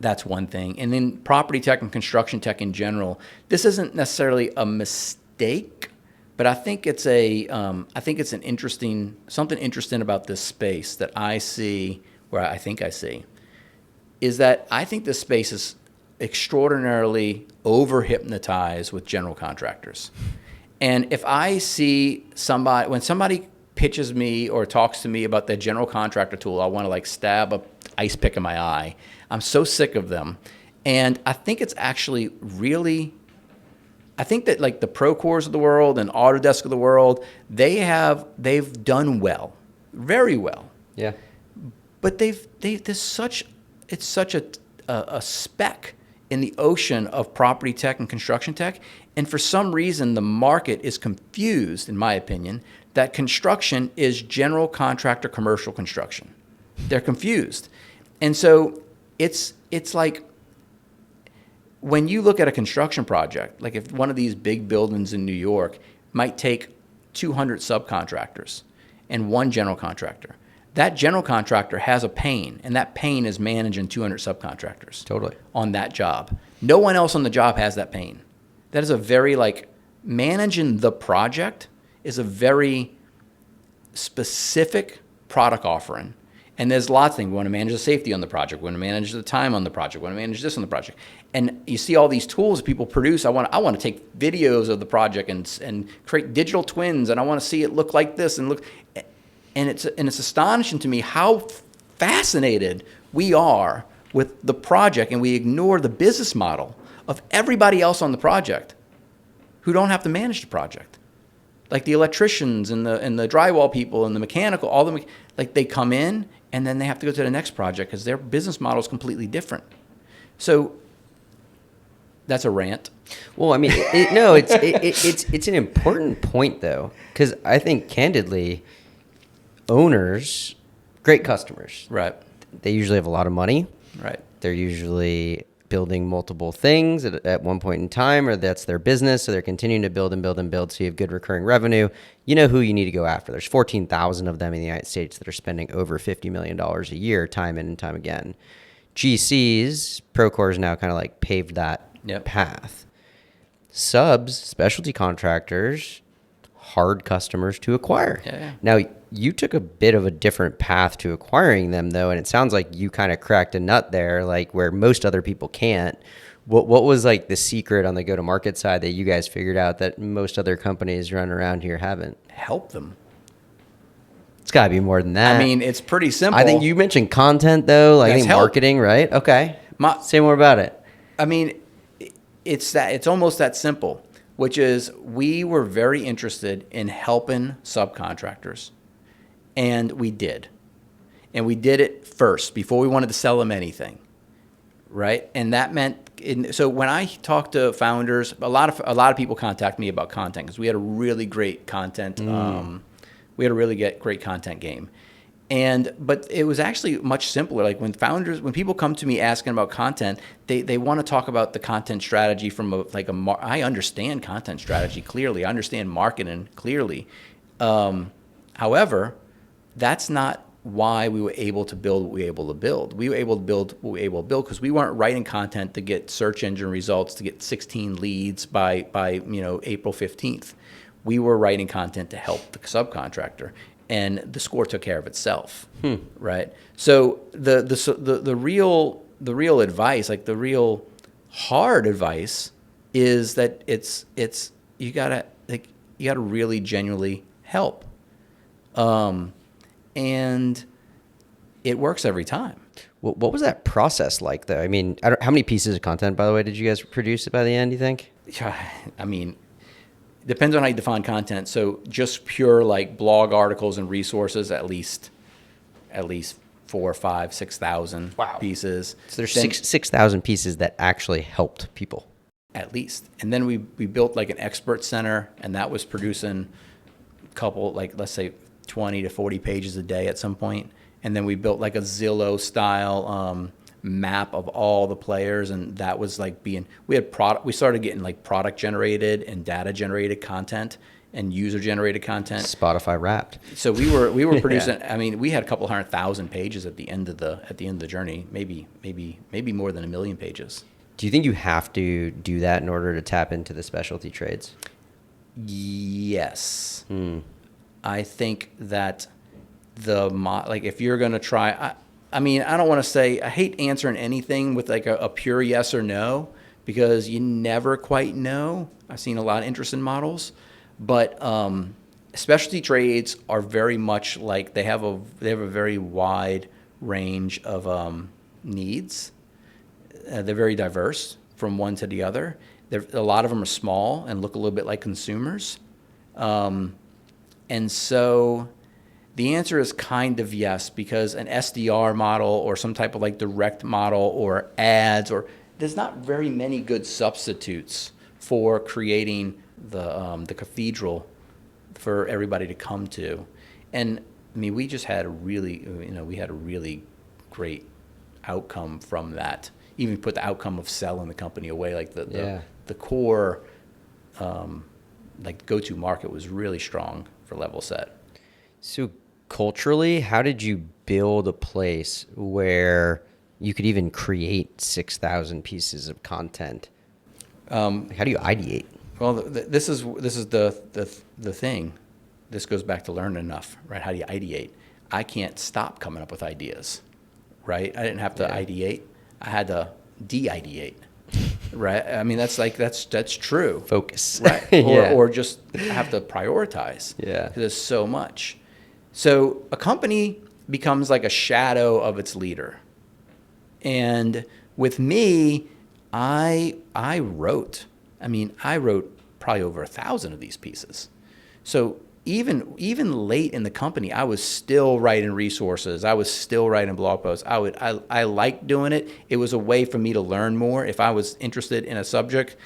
That's one thing. And then property tech and construction tech in general, this isn't necessarily a mistake, but I think it's something interesting about this space that I see, is that I think this space is extraordinarily over-hypnotized with general contractors. And if I see when somebody pitches me or talks to me about their general contractor tool, I want to stab a ice pick in my eye. I'm so sick of them. And I think it's actually really, I think that the Procores of the world and Autodesk of the world, they've done well, very well. Yeah. But it's such a speck in the ocean of property tech and construction tech. And for some reason, the market is confused, in my opinion, that construction is general contractor commercial construction. They're confused. And so it's when you look at a construction project, if one of these big buildings in New York might take 200 subcontractors and one general contractor, that general contractor has a pane, and that pane is managing 200 subcontractors. Totally. On that job. No one else on the job has that pane. That is a very, like, managing the project is a very specific product offering. And there's lots of things. We want to manage the safety on the project. We want to manage the time on the project. We want to manage this on the project. And you see all these tools that people produce. I want to take videos of the project and create digital twins, and I want to see it look like this and look. And it's astonishing to me how fascinated we are with the project, and we ignore the business model of everybody else on the project who don't have to manage the project. Like the electricians and the drywall people and the mechanical, like they come in and then they have to go to the next project because their business model is completely different. So that's a rant. Well, I mean, it's an important point though, because I think candidly, owners, great customers, Right. They usually have a lot of money. Right. They're usually building multiple things at one point in time, or that's their business. So they're continuing to build and build and build. So you have good recurring revenue. You know who you need to go after. There's 14,000 of them in the United States that are spending over $50 million a year, time in and time again. GCs, Procore has now kind of like paved that path. Subs, specialty contractors, hard customers to acquire. Yeah. Now, you took a bit of a different path to acquiring them, though, and it sounds like you kind of cracked a nut there, like where most other people can't. What was like the secret on the go-to-market side that you guys figured out that most other companies running around here haven't? Help them. It's got to be more than that. I mean, it's pretty simple. I think you mentioned content, though, like I think help. marketing, right? Okay. Say more about it. I mean, it's almost that simple, which is we were very interested in helping subcontractors. And we did. And we did it first before we wanted to sell them anything, right? And that meant, so when I talk to founders, a lot of people contact me about content because we had a really great content. We had a really great content game. But it was actually much simpler. Like when people come to me asking about content, they want to talk about the content strategy from I understand content strategy clearly. I understand marketing clearly. However, that's not why we were able to build what we were able to build. We were able to build what we were able to build because we weren't writing content to get search engine results, to get 16 leads by April 15th. We were writing content to help the subcontractor, and the score took care of itself, right? So the real advice, like the real hard advice, is that it's you gotta really genuinely help. And it works every time. What was that process like, though? I mean, how many pieces of content, by the way, did you guys produce by the end, you think? I mean, depends on how you define content. So just pure like blog articles and resources, at least 4, 5, 6,000 pieces. So there's 6,000 pieces that actually helped people. At least. And then we built like an expert center, and that was producing a couple, like let's say 20 to 40 pages a day at some point. And then we built like a Zillow style map of all the players, and that was like we started getting like product generated and data generated content and user generated content. Spotify Wrapped. So we were producing. I mean, we had a couple 100,000 pages at the end of the journey, maybe more than 1 million pages. Do you think you have to do that in order to tap into the specialty trades? Yes. I think that if you're going to try, I mean, I don't want to say, I hate answering anything with like a pure yes or no, because you never quite know. I've seen a lot of interesting models, but specialty trades are very much like they have a very wide range of needs. They're very diverse from one to the other. A lot of them are small and look a little bit like consumers. And so the answer is kind of yes, because an SDR model or some type of like direct model or ads, or there's not very many good substitutes for creating the cathedral for everybody to come to. And I mean, we just had a really great outcome from that. Even put the outcome of selling the company away, like the core, like go-to market was really strong for Levelset. So culturally, how did you build a place where you could even create 6,000 pieces of content? How do you ideate? Well, this is the thing. This goes back to learn enough, right? How do you ideate? I can't stop coming up with ideas, right? I didn't have to ideate. I had to de-ideate, right? I mean, that's true. Focus. Right. Yeah. Or just have to prioritize. Yeah. Because there's so much. So a company becomes like a shadow of its leader. And with me, I wrote probably over 1,000 of these pieces. So even late in the company, I was still writing resources. I was still writing blog posts. I liked doing it. It was a way for me to learn more. If I was interested in a subject,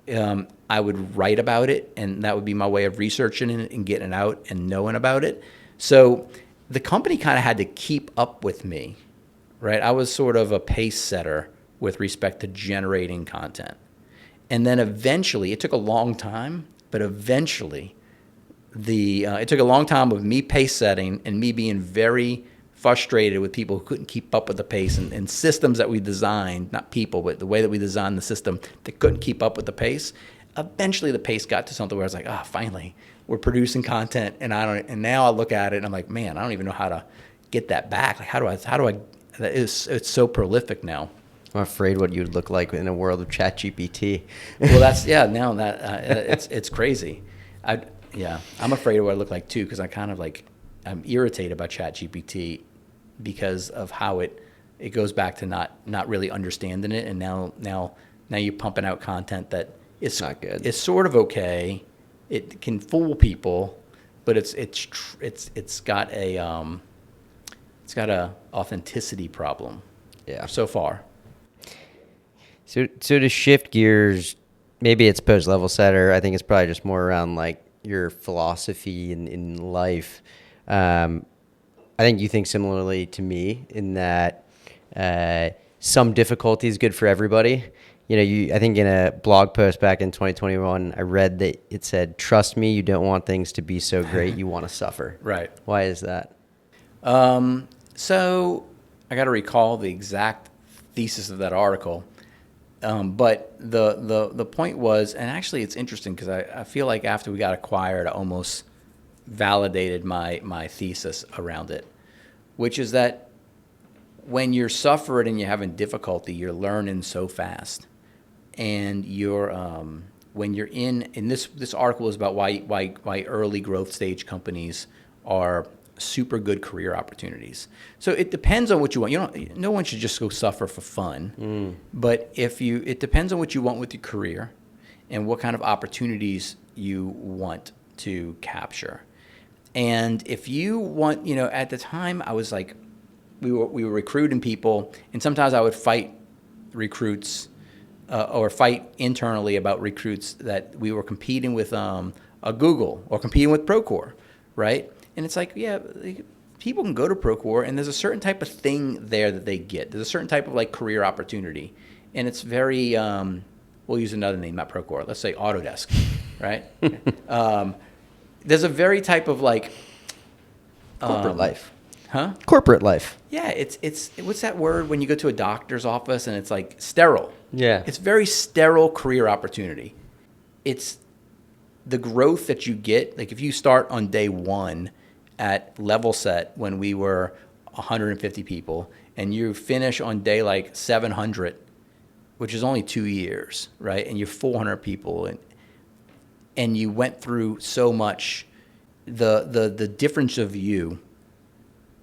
I would write about it, and that would be my way of researching it and getting it out and knowing about it. So the company kind of had to keep up with me, right? I was sort of a pace setter with respect to generating content. And then eventually, it took a long time, but eventually, it took a long time of me pace setting and me being very frustrated with people who couldn't keep up with the pace and systems that we designed, not people, but the way that we designed the system that couldn't keep up with the pace. Eventually, the pace got to something where I was like, finally, we're producing content, and now I look at it and I'm like, man, I don't even know how to get that back. Like, how do I? It's so prolific now. I'm afraid what you'd look like in a world of ChatGPT. Well, now that it's crazy. I'm afraid of what I look like too, because I'm irritated by ChatGPT because of how it goes back to not really understanding it, and now you're pumping out content that it's not good. It's sort of okay. It can fool people, but it's got a authenticity problem. Yeah. So far. So to shift gears, maybe it's post Levelset, or I think it's probably just more around like your philosophy in life. I think you think similarly to me in that some difficulty is good for everybody. I think in a blog post back in 2021, I read that it said, "Trust me, you don't want things to be so great you want to suffer." Right. Why is that? So I got to recall the exact thesis of that article. But the point was, and actually it's interesting because I feel like after we got acquired, I almost validated my thesis around it, which is that when you're suffering and you're having difficulty, you're learning so fast. And when you're in this article is about why early growth stage companies are super good career opportunities. So it depends on what you want. No one should just go suffer for fun. But it depends on what you want with your career and what kind of opportunities you want to capture. And if you want, at the time I was like, we were recruiting people, and sometimes I would fight recruits or fight internally about recruits that we were competing with a Google or competing with Procore, right? And it's like, people can go to Procore, and there's a certain type of thing there that they get. There's a certain type of like career opportunity, and it's very. We'll use another name, not Procore. Let's say Autodesk, right? There's a very type of like Corporate life. Huh? Corporate life. Yeah, it's what's that word when you go to a doctor's office and it's like sterile? Yeah. It's very sterile career opportunity. It's the growth that you get. Like if you start on day one at Levelset when we were 150 people, and you finish on day like 700, which is only 2 years, right? And you're 400 people, and you went through so much. The difference of you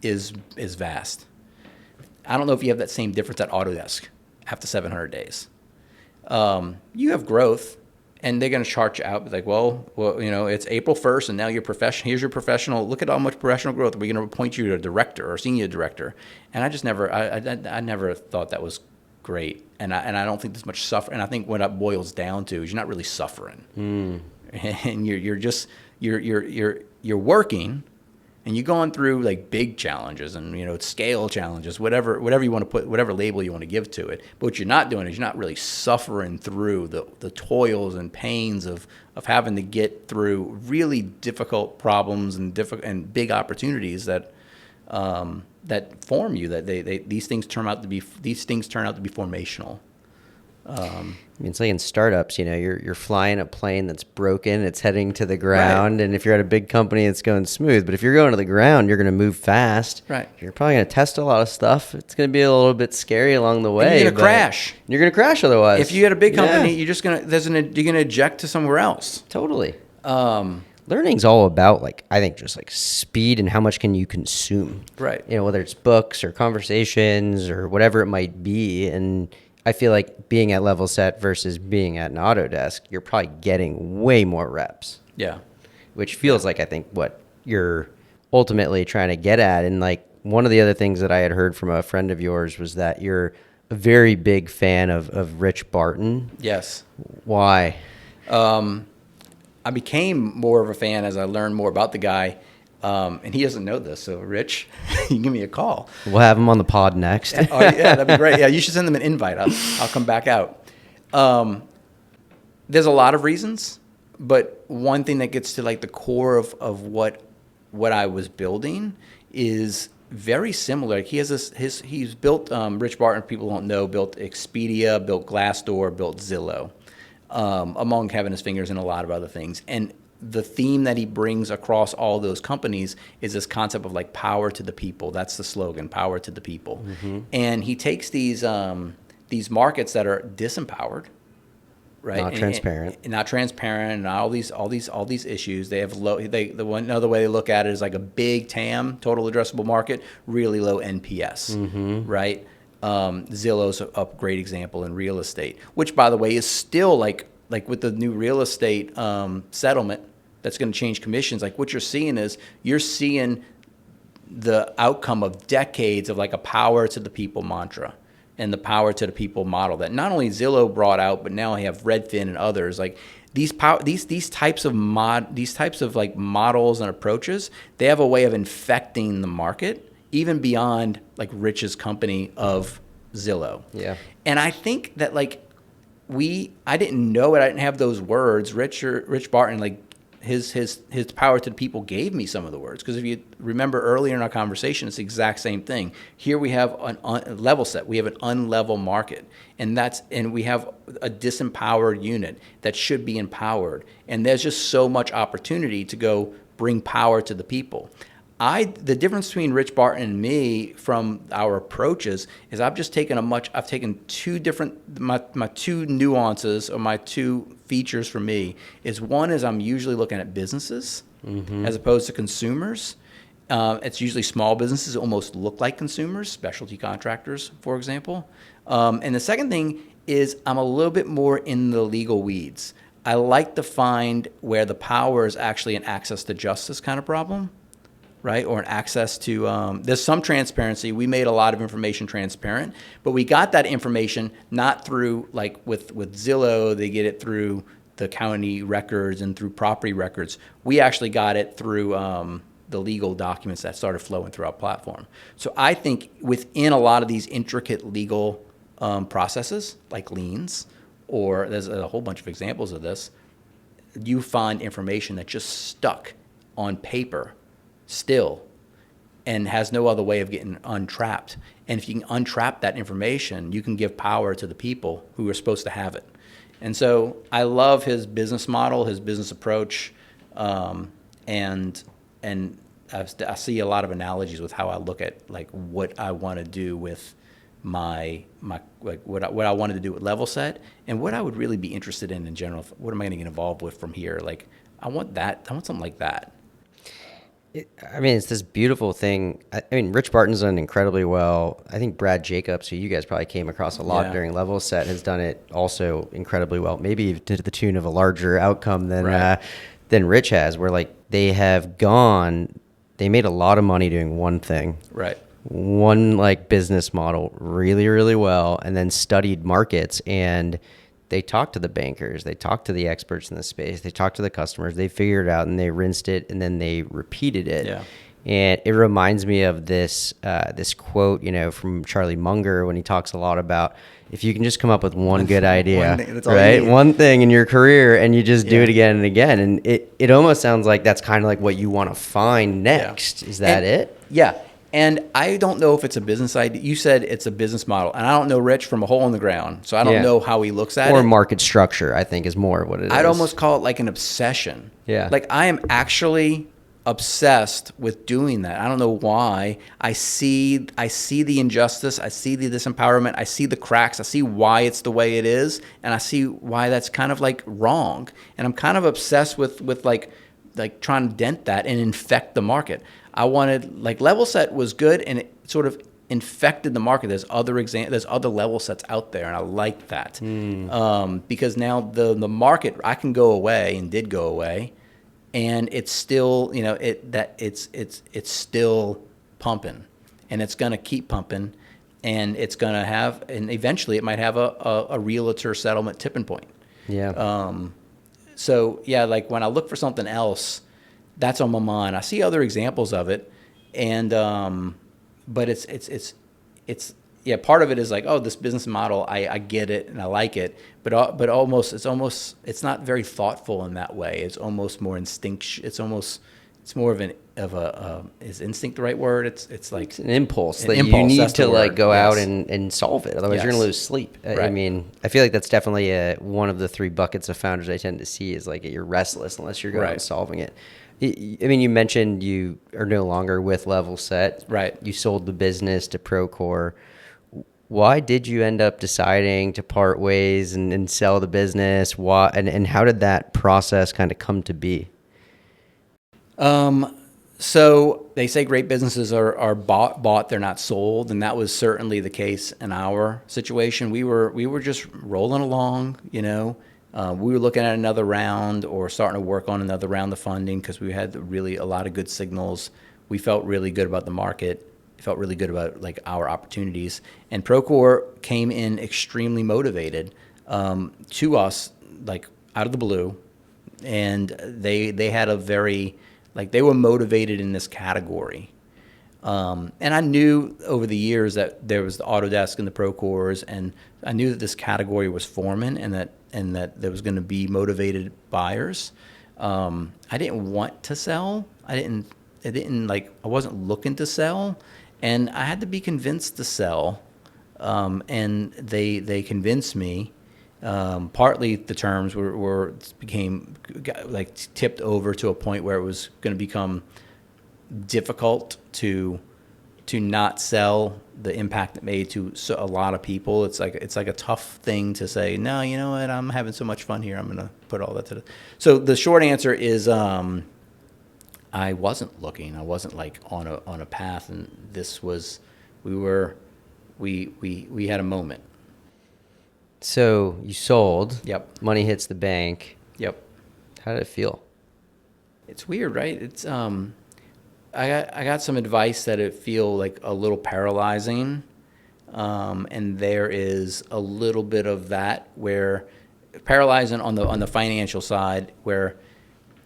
is vast. I don't know if you have that same difference at Autodesk after 700 days. You have growth, and they're going to chart you out. Like, well, it's April 1st, and now you're professional. Here's your professional. Look at how much professional growth. We're going to appoint you to a director or senior director. And I just never, I never thought that was great. And I don't think there's much suffering. And I think what it boils down to is you're not really suffering, and you're working. And you're going through like big challenges and scale challenges, whatever you want to put, whatever label you want to give to it. But what you're not doing is you're not really suffering through the toils and pains of having to get through really difficult problems and big opportunities that that form you. That these things turn out to be formational. I mean, it's like in startups, you're flying a plane that's broken, it's heading to the ground, Right. and if you're at a big company, it's going smooth. But if you're going to the ground, you're going to move fast. Right. You're probably going to test a lot of stuff. It's going to be a little bit scary along the way. And you're going to crash. You're going to crash otherwise. If you had a big company, you're going to eject to somewhere else. Totally. Learning's all about, I think just speed and how much can you consume. Right. Whether it's books or conversations or whatever it might be. And I feel like being at Levelset versus being at an Autodesk, you're probably getting way more reps. Yeah. Which feels like, I think, what you're ultimately trying to get at. And one of the other things that I had heard from a friend of yours was that you're a very big fan of Rich Barton. Yes. Why? I became more of a fan as I learned more about the guy. And he doesn't know this, so Rich, you can give me a call. We'll have him on the pod next. Oh, yeah, that'd be great. Yeah, you should send them an invite. I'll come back out. There's a lot of reasons, but one thing that gets to the core of what I was building is very similar. He has he's built Rich Barton. People don't know, built Expedia, built Glassdoor, built Zillow, among having his fingers in a lot of other things. And the theme that he brings across all those companies is this concept of power to the people. That's the slogan, power to the people. Mm-hmm. And he takes these markets that are disempowered, right? Not transparent. And not transparent, and all these issues. They have another way they look at it is a big TAM, total addressable market, really low NPS, mm-hmm. right? Zillow's a great example in real estate, which by the way is still like with the new real estate settlement that's going to change commissions. What you're seeing is the outcome of decades of a power to the people mantra and the power to the people model that not only Zillow brought out, but now I have Redfin and others. These types of models and approaches, they have a way of infecting the market even beyond Rich's company of Zillow. Yeah. And I think that I didn't know it. I didn't have those words. Rich Barton, his power to the people gave me some of the words. Because if you remember earlier in our conversation, it's the exact same thing. Here we have a level set. We have an unlevel market, and we have a disempowered unit that should be empowered. And there's just so much opportunity to go bring power to the people. The difference between Rich Barton and me from our approaches is I've taken two different, my two nuances or my two features for me is one is I'm usually looking at businesses mm-hmm. as opposed to consumers. It's usually small businesses that almost look like consumers, specialty contractors, for example. And the second thing is I'm a little bit more in the legal weeds. I like to find where the power is actually an access to justice kind of problem. Right, or an access to, there's some transparency. We made a lot of information transparent, but we got that information not through, with Zillow, they get it through the county records and through property records. We actually got it through the legal documents that started flowing through our platform. So I think within a lot of these intricate legal processes, like liens, or there's a whole bunch of examples of this, you find information that just stuck on paper still and has no other way of getting untrapped. And if you can untrap that information, you can give power to the people who are supposed to have it. And so I love his business model, his business approach, and I see a lot of analogies with how I look at what I want to do with my what I wanted to do with Levelset and what I would really be interested in general. What am I going to get involved with from here? I want something like that. It's this beautiful thing. Rich Barton's done incredibly well. I think Brad Jacobs, who you guys probably came across a lot during Levelset, has done it also incredibly well. Maybe to the tune of a larger outcome than Rich has, where they made a lot of money doing one thing. Right. One business model really, really well, and then studied markets, and they talked to the bankers, they talked to the experts in the space, they talked to the customers, they figured it out, and they rinsed it, and then they repeated it. Yeah. And it reminds me of this quote, from Charlie Munger when he talks a lot about if you can just come up with one good idea, right? One thing in your career, and you just do it again and again. And it almost sounds like that's kind of what you want to find next. Is that it? Yeah. And I don't know if it's a business idea. You said it's a business model, and I don't know Rich from a hole in the ground, so I don't know how he looks at it. Or market structure, I think, is more what it is. I'd almost call it like an obsession. Yeah. Like I am actually obsessed with doing that. I don't know why. I see the injustice. I see the disempowerment. I see the cracks. I see why it's the way it is, and I see why that's kind of like wrong. And I'm kind of obsessed with like trying to dent that and infect the market. I wanted, like, Levelset was good, and it sort of infected the market. There's other level sets out there, and I like that because now the market, I can go away and did go away, and it's still, it's still pumping, and it's going to keep pumping, and it's going to have, and eventually it might have a realtor settlement tipping point. Yeah. So yeah, like when I look for something else, that's on my mind. I see other examples of it, and but it's yeah. Part of it is like, oh, this business model, I get it and I like it, but it's not very thoughtful in that way. It's almost more instinct. It's more of a is instinct the right word? It's like it's an impulse an that impulse, you need that's the to like word. go out Yes. and solve it. Otherwise, you're Yes. gonna lose sleep. I Right. mean, I feel like that's definitely one of the three buckets of founders I tend to see is like you're restless unless you're going Right. and solving it. I mean, you mentioned you are no longer with Levelset. Right. You sold the business to Procore. Why did you end up deciding to part ways and sell the business? Why and how did that process kind of come to be? So they say great businesses are bought, they're not sold, and that was certainly the case in our situation. We were just rolling along, we were looking at another round or starting to work on another round of funding because we had really a lot of good signals. We felt really good about the market. Felt really good about like our opportunities. And Procore came in extremely motivated to us, like out of the blue, and they had a very they were motivated in this category. And I knew over the years that there was the Autodesk and the Procores, and I knew that this category was forming and that there was going to be motivated buyers. I didn't want to sell. I wasn't looking to sell, and I had to be convinced to sell. And they convinced me. Partly the terms became like tipped over to a point where it was going to become difficult to not sell the impact it made to a lot of people. It's like a tough thing to say, no, you know what, I'm having so much fun here, I'm going to put all that to so the short answer is I wasn't looking. I wasn't like on a path, and this was we had a moment. So you sold. Yep. Money hits the bank. Yep. How did it feel? It's weird, right? It's I got some advice that it feel like a little paralyzing, and there is a little bit of that where paralyzing on the financial side, where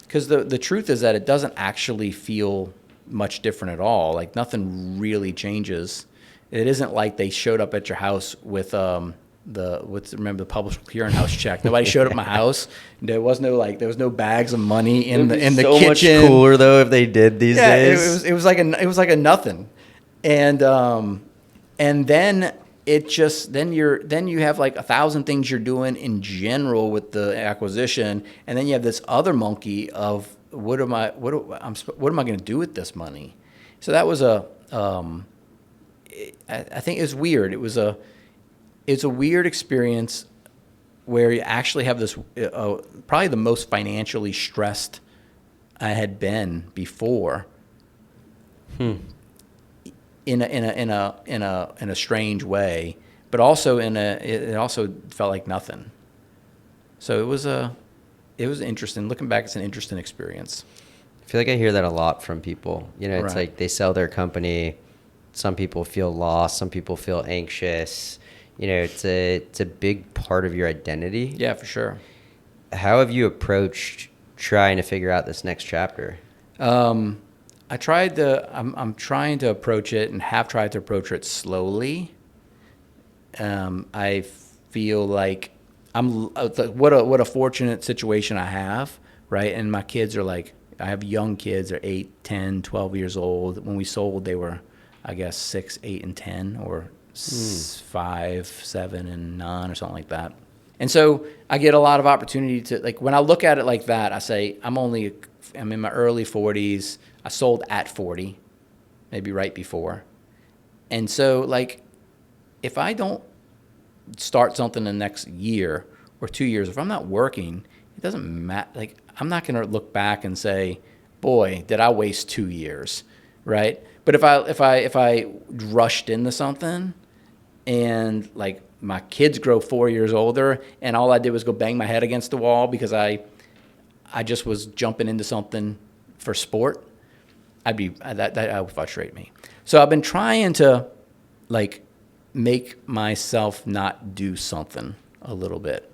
because the truth is that it doesn't actually feel much different at all. Like nothing really changes. It isn't like they showed up at your house with remember the public clearinghouse check. Nobody showed up at my house. There was no bags of money in the kitchen. So much cooler though if they did these days. It was like a nothing, and then then you have like 1,000 things you're doing in general with the acquisition, and then you have this other monkey of what am I going to do with this money? So that was I think it was weird. It's a weird experience where you actually have this probably the most financially stressed I had been before. In a strange way, but also it also felt like nothing. So it was interesting. Looking back, it's an interesting experience. I feel like I hear that a lot from people. It's Right. like they sell their company. Some people feel lost. Some people feel anxious. It's a big part of your identity. Yeah, for sure. How have you approached trying to figure out this next chapter? I'm trying to approach it and have tried to approach it slowly. I feel like what a fortunate situation I have, right? And my kids are I have young kids, they're 8, 10, 12 years old. When we sold, they were I guess 6, 8, and 10, or 5, 7, and 9, or something like that. And so I get a lot of opportunity to, like, when I look at it like that, I say I'm in my early 40s. I sold at 40, maybe right before. And so, like, if I don't start something in the next year or 2 years, if I'm not working, it doesn't matter. Like, I'm not going to look back and say, boy, did I waste 2 years, right? But if I rushed into something, and like my kids grow 4 years older, and all I did was go bang my head against the wall because I just was jumping into something for sport, that would frustrate me. So I've been trying to, like, make myself not do something a little bit,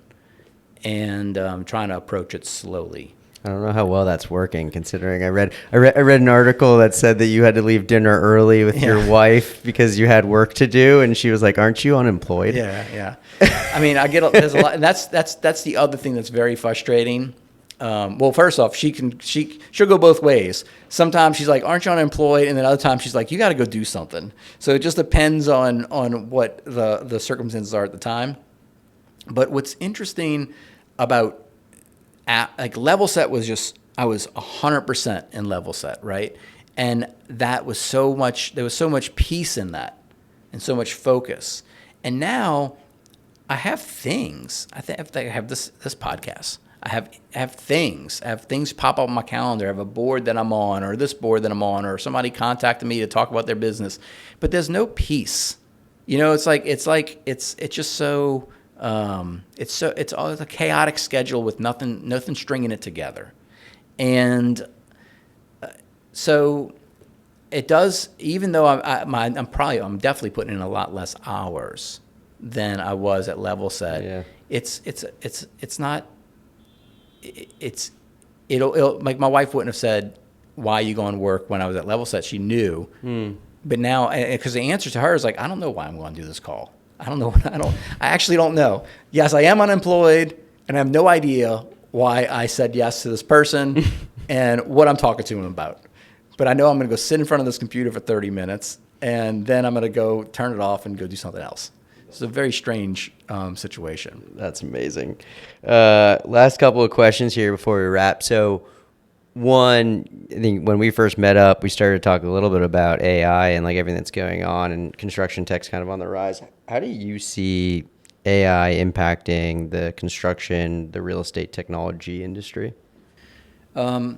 and trying to approach it slowly. I don't know how well that's working, considering I read an article that said that you had to leave dinner early with your wife because you had work to do, and she was like, "Aren't you unemployed?" Yeah. I mean, there's a lot, and that's the other thing that's very frustrating. Well, first off, she'll go both ways. Sometimes she's like, "Aren't you unemployed?" And then other times she's like, "You got to go do something." So it just depends on what the circumstances are at the time. But what's interesting about like Levelset was just, I was 100% in Levelset, right? And that was there was so much peace in that and so much focus. And now I have things. I have this podcast. I have things pop up on my calendar. I have a board that I'm on, or this board that I'm on, or somebody contacted me to talk about their business. But there's no peace. It's just so, it's all a chaotic schedule with nothing stringing it together. And so it does, even though I'm definitely putting in a lot less hours than I was at Levelset. Yeah. It's not, it'll like, my wife wouldn't have said, "Why are you going to work?" when I was at Levelset. She knew. But now, because the answer to her is like, I don't know why I'm going to do this call. I don't know. I actually don't know. Yes, I am unemployed, and I have no idea why I said yes to this person and what I'm talking to him about. But I know I'm going to go sit in front of this computer for 30 minutes, and then I'm going to go turn it off and go do something else. It's a very strange situation. That's amazing. Last couple of questions here before we wrap. So, one, I think when we first met up, we started talking a little bit about AI and like everything that's going on, and construction tech's kind of on the rise. How do you see AI impacting the construction, the real estate technology industry? I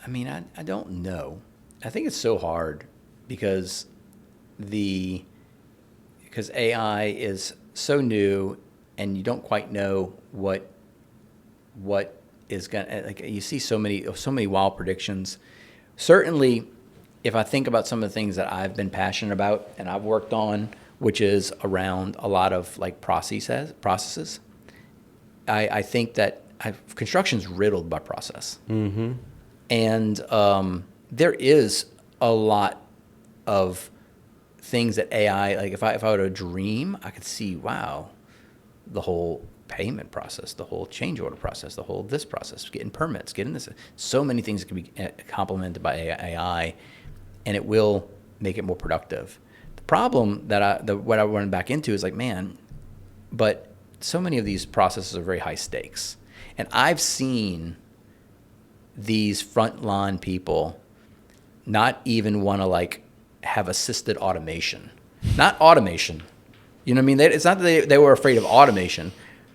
mean, I don't know. I think it's so hard because AI is so new, and you don't quite know what is gonna, like, you see so many wild predictions. Certainly, if I think about some of the things that I've been passionate about and I've worked on, which is around a lot of like processes, I think that construction's riddled by process. Mm-hmm. And there is a lot of things that AI, like if I were to dream, I could see, wow, the whole payment process, the whole change order process, the whole this process, getting permits, getting this, so many things that can be complemented by AI, and it will make it more productive. The problem what I run back into is like, man, but so many of these processes are very high stakes. And I've seen these frontline people not even want to like have assisted automation. Not automation. You know what I mean? It's not that they were afraid of automation.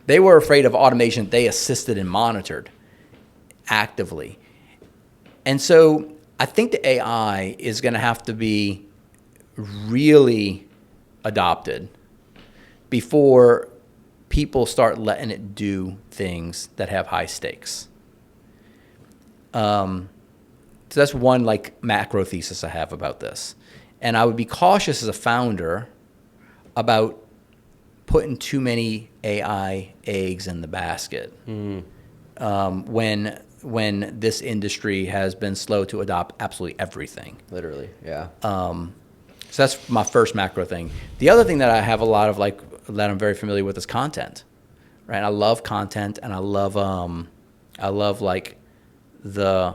They were afraid of automation they assisted and monitored actively. And so I think the AI is going to have to be really adopted before people start letting it do things that have high stakes. So that's one like macro thesis I have about this. And I would be cautious as a founder about putting too many AI eggs in the basket when this industry has been slow to adopt absolutely everything. Literally, yeah. So that's my first macro thing. The other thing that I have a lot of that I'm very familiar with is content, right? I love content, and I love like the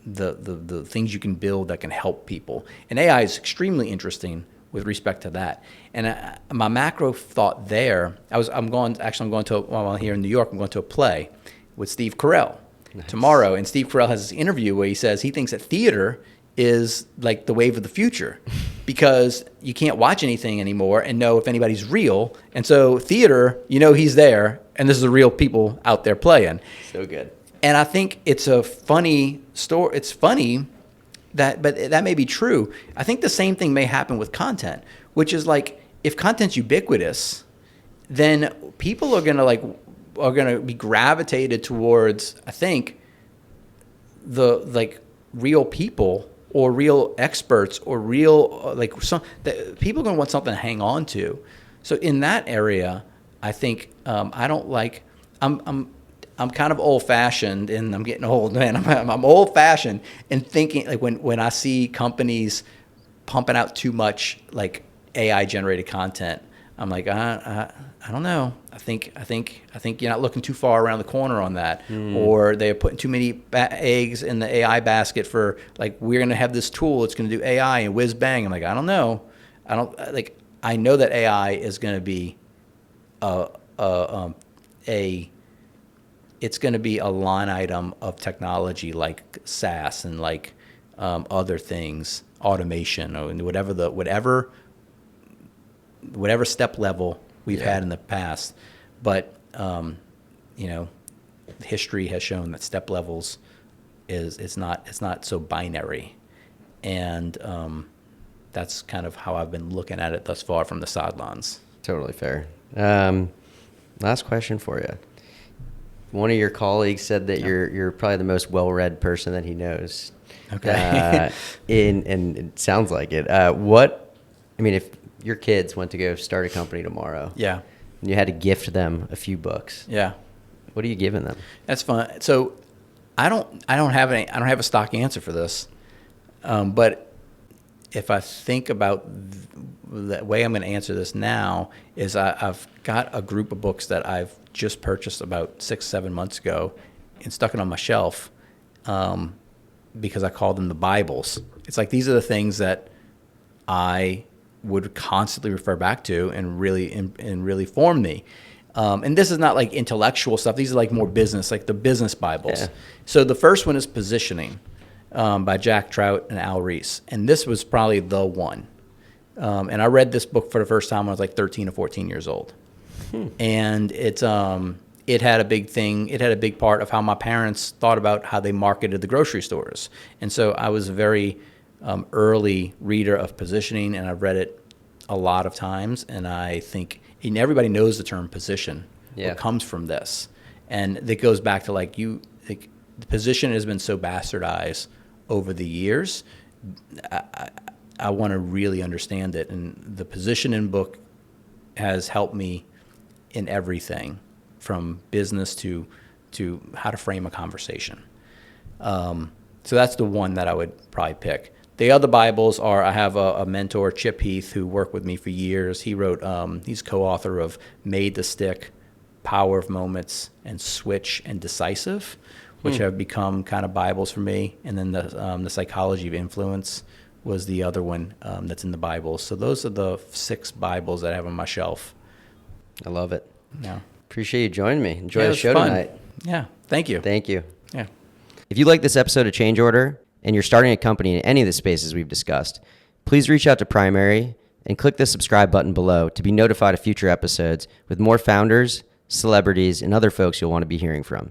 the things you can build that can help people. And AI is extremely interesting with respect to that. And my macro thought there, I'm going to, while I'm here in New York, I'm going to a play with Steve Carell tomorrow. And Steve Carell has this interview where he says he thinks that theater is like the wave of the future because you can't watch anything anymore and know if anybody's real. And so theater, he's there and this is the real people out there playing. So good. And I think it's a funny story. It's funny but that may be true. I think the same thing may happen with content, which is like if content's ubiquitous, then people are gonna be gravitated towards, I think, the like real people or real experts or real people are gonna want something to hang on to. So in that area, I think I'm kind of old-fashioned, and I'm getting old, man. I'm old-fashioned in thinking like when I see companies pumping out too much like AI-generated content, I'm like, I don't know. I think you're not looking too far around the corner on that, or they're putting too many eggs in the AI basket for like we're gonna have this tool, it's gonna do AI and whiz bang. I'm like, I don't know. I know that AI is gonna be it's going to be a line item of technology like SaaS and like other things, automation, or whatever step level we've had in the past. But history has shown that step levels it's not so binary, and that's kind of how I've been looking at it thus far from the sidelines. Totally fair. Last question for you. One of your colleagues said that you're probably the most well-read person that he knows. Okay. And it sounds like it. If your kids went to go start a company tomorrow, yeah, and you had to gift them a few books, yeah, what are you giving them? That's fun. So I don't have a stock answer for this, but if I think about the way I'm going to answer this now is I've got a group of books that I've just purchased about 6-7 months ago and stuck it on my shelf because I call them the Bibles. It's like these are the things that I would constantly refer back to and really form me. And this is not like intellectual stuff. These are like more business, like the business Bibles. Yeah. So the first one is Positioning by Jack Trout and Al Ries. And this was probably the one. And I read this book for the first time when I was like 13 or 14 years old. And it had a big part of how my parents thought about how they marketed the grocery stores. And so I was a very early reader of Positioning, and I've read it a lot of times. And I think everybody knows the term position. Yeah. It comes from this. And it goes back to the position has been so bastardized over the years. I want to really understand it. And the Positioning book has helped me in everything from business to how to frame a conversation. So that's the one that I would probably pick. The other Bibles are, I have a mentor, Chip Heath, who worked with me for years. He wrote, he's co-author of Made to Stick, Power of Moments, and Switch and Decisive, which have become kind of Bibles for me. And then the Psychology of Influence was the other one that's in the Bibles. So those are the 6 Bibles that I have on my shelf. I love it. Yeah. Appreciate you joining me. Enjoy the show tonight. Yeah. Thank you. Thank you. Yeah. If you like this episode of Change Order and you're starting a company in any of the spaces we've discussed, please reach out to Primary and click the subscribe button below to be notified of future episodes with more founders, celebrities, and other folks you'll want to be hearing from.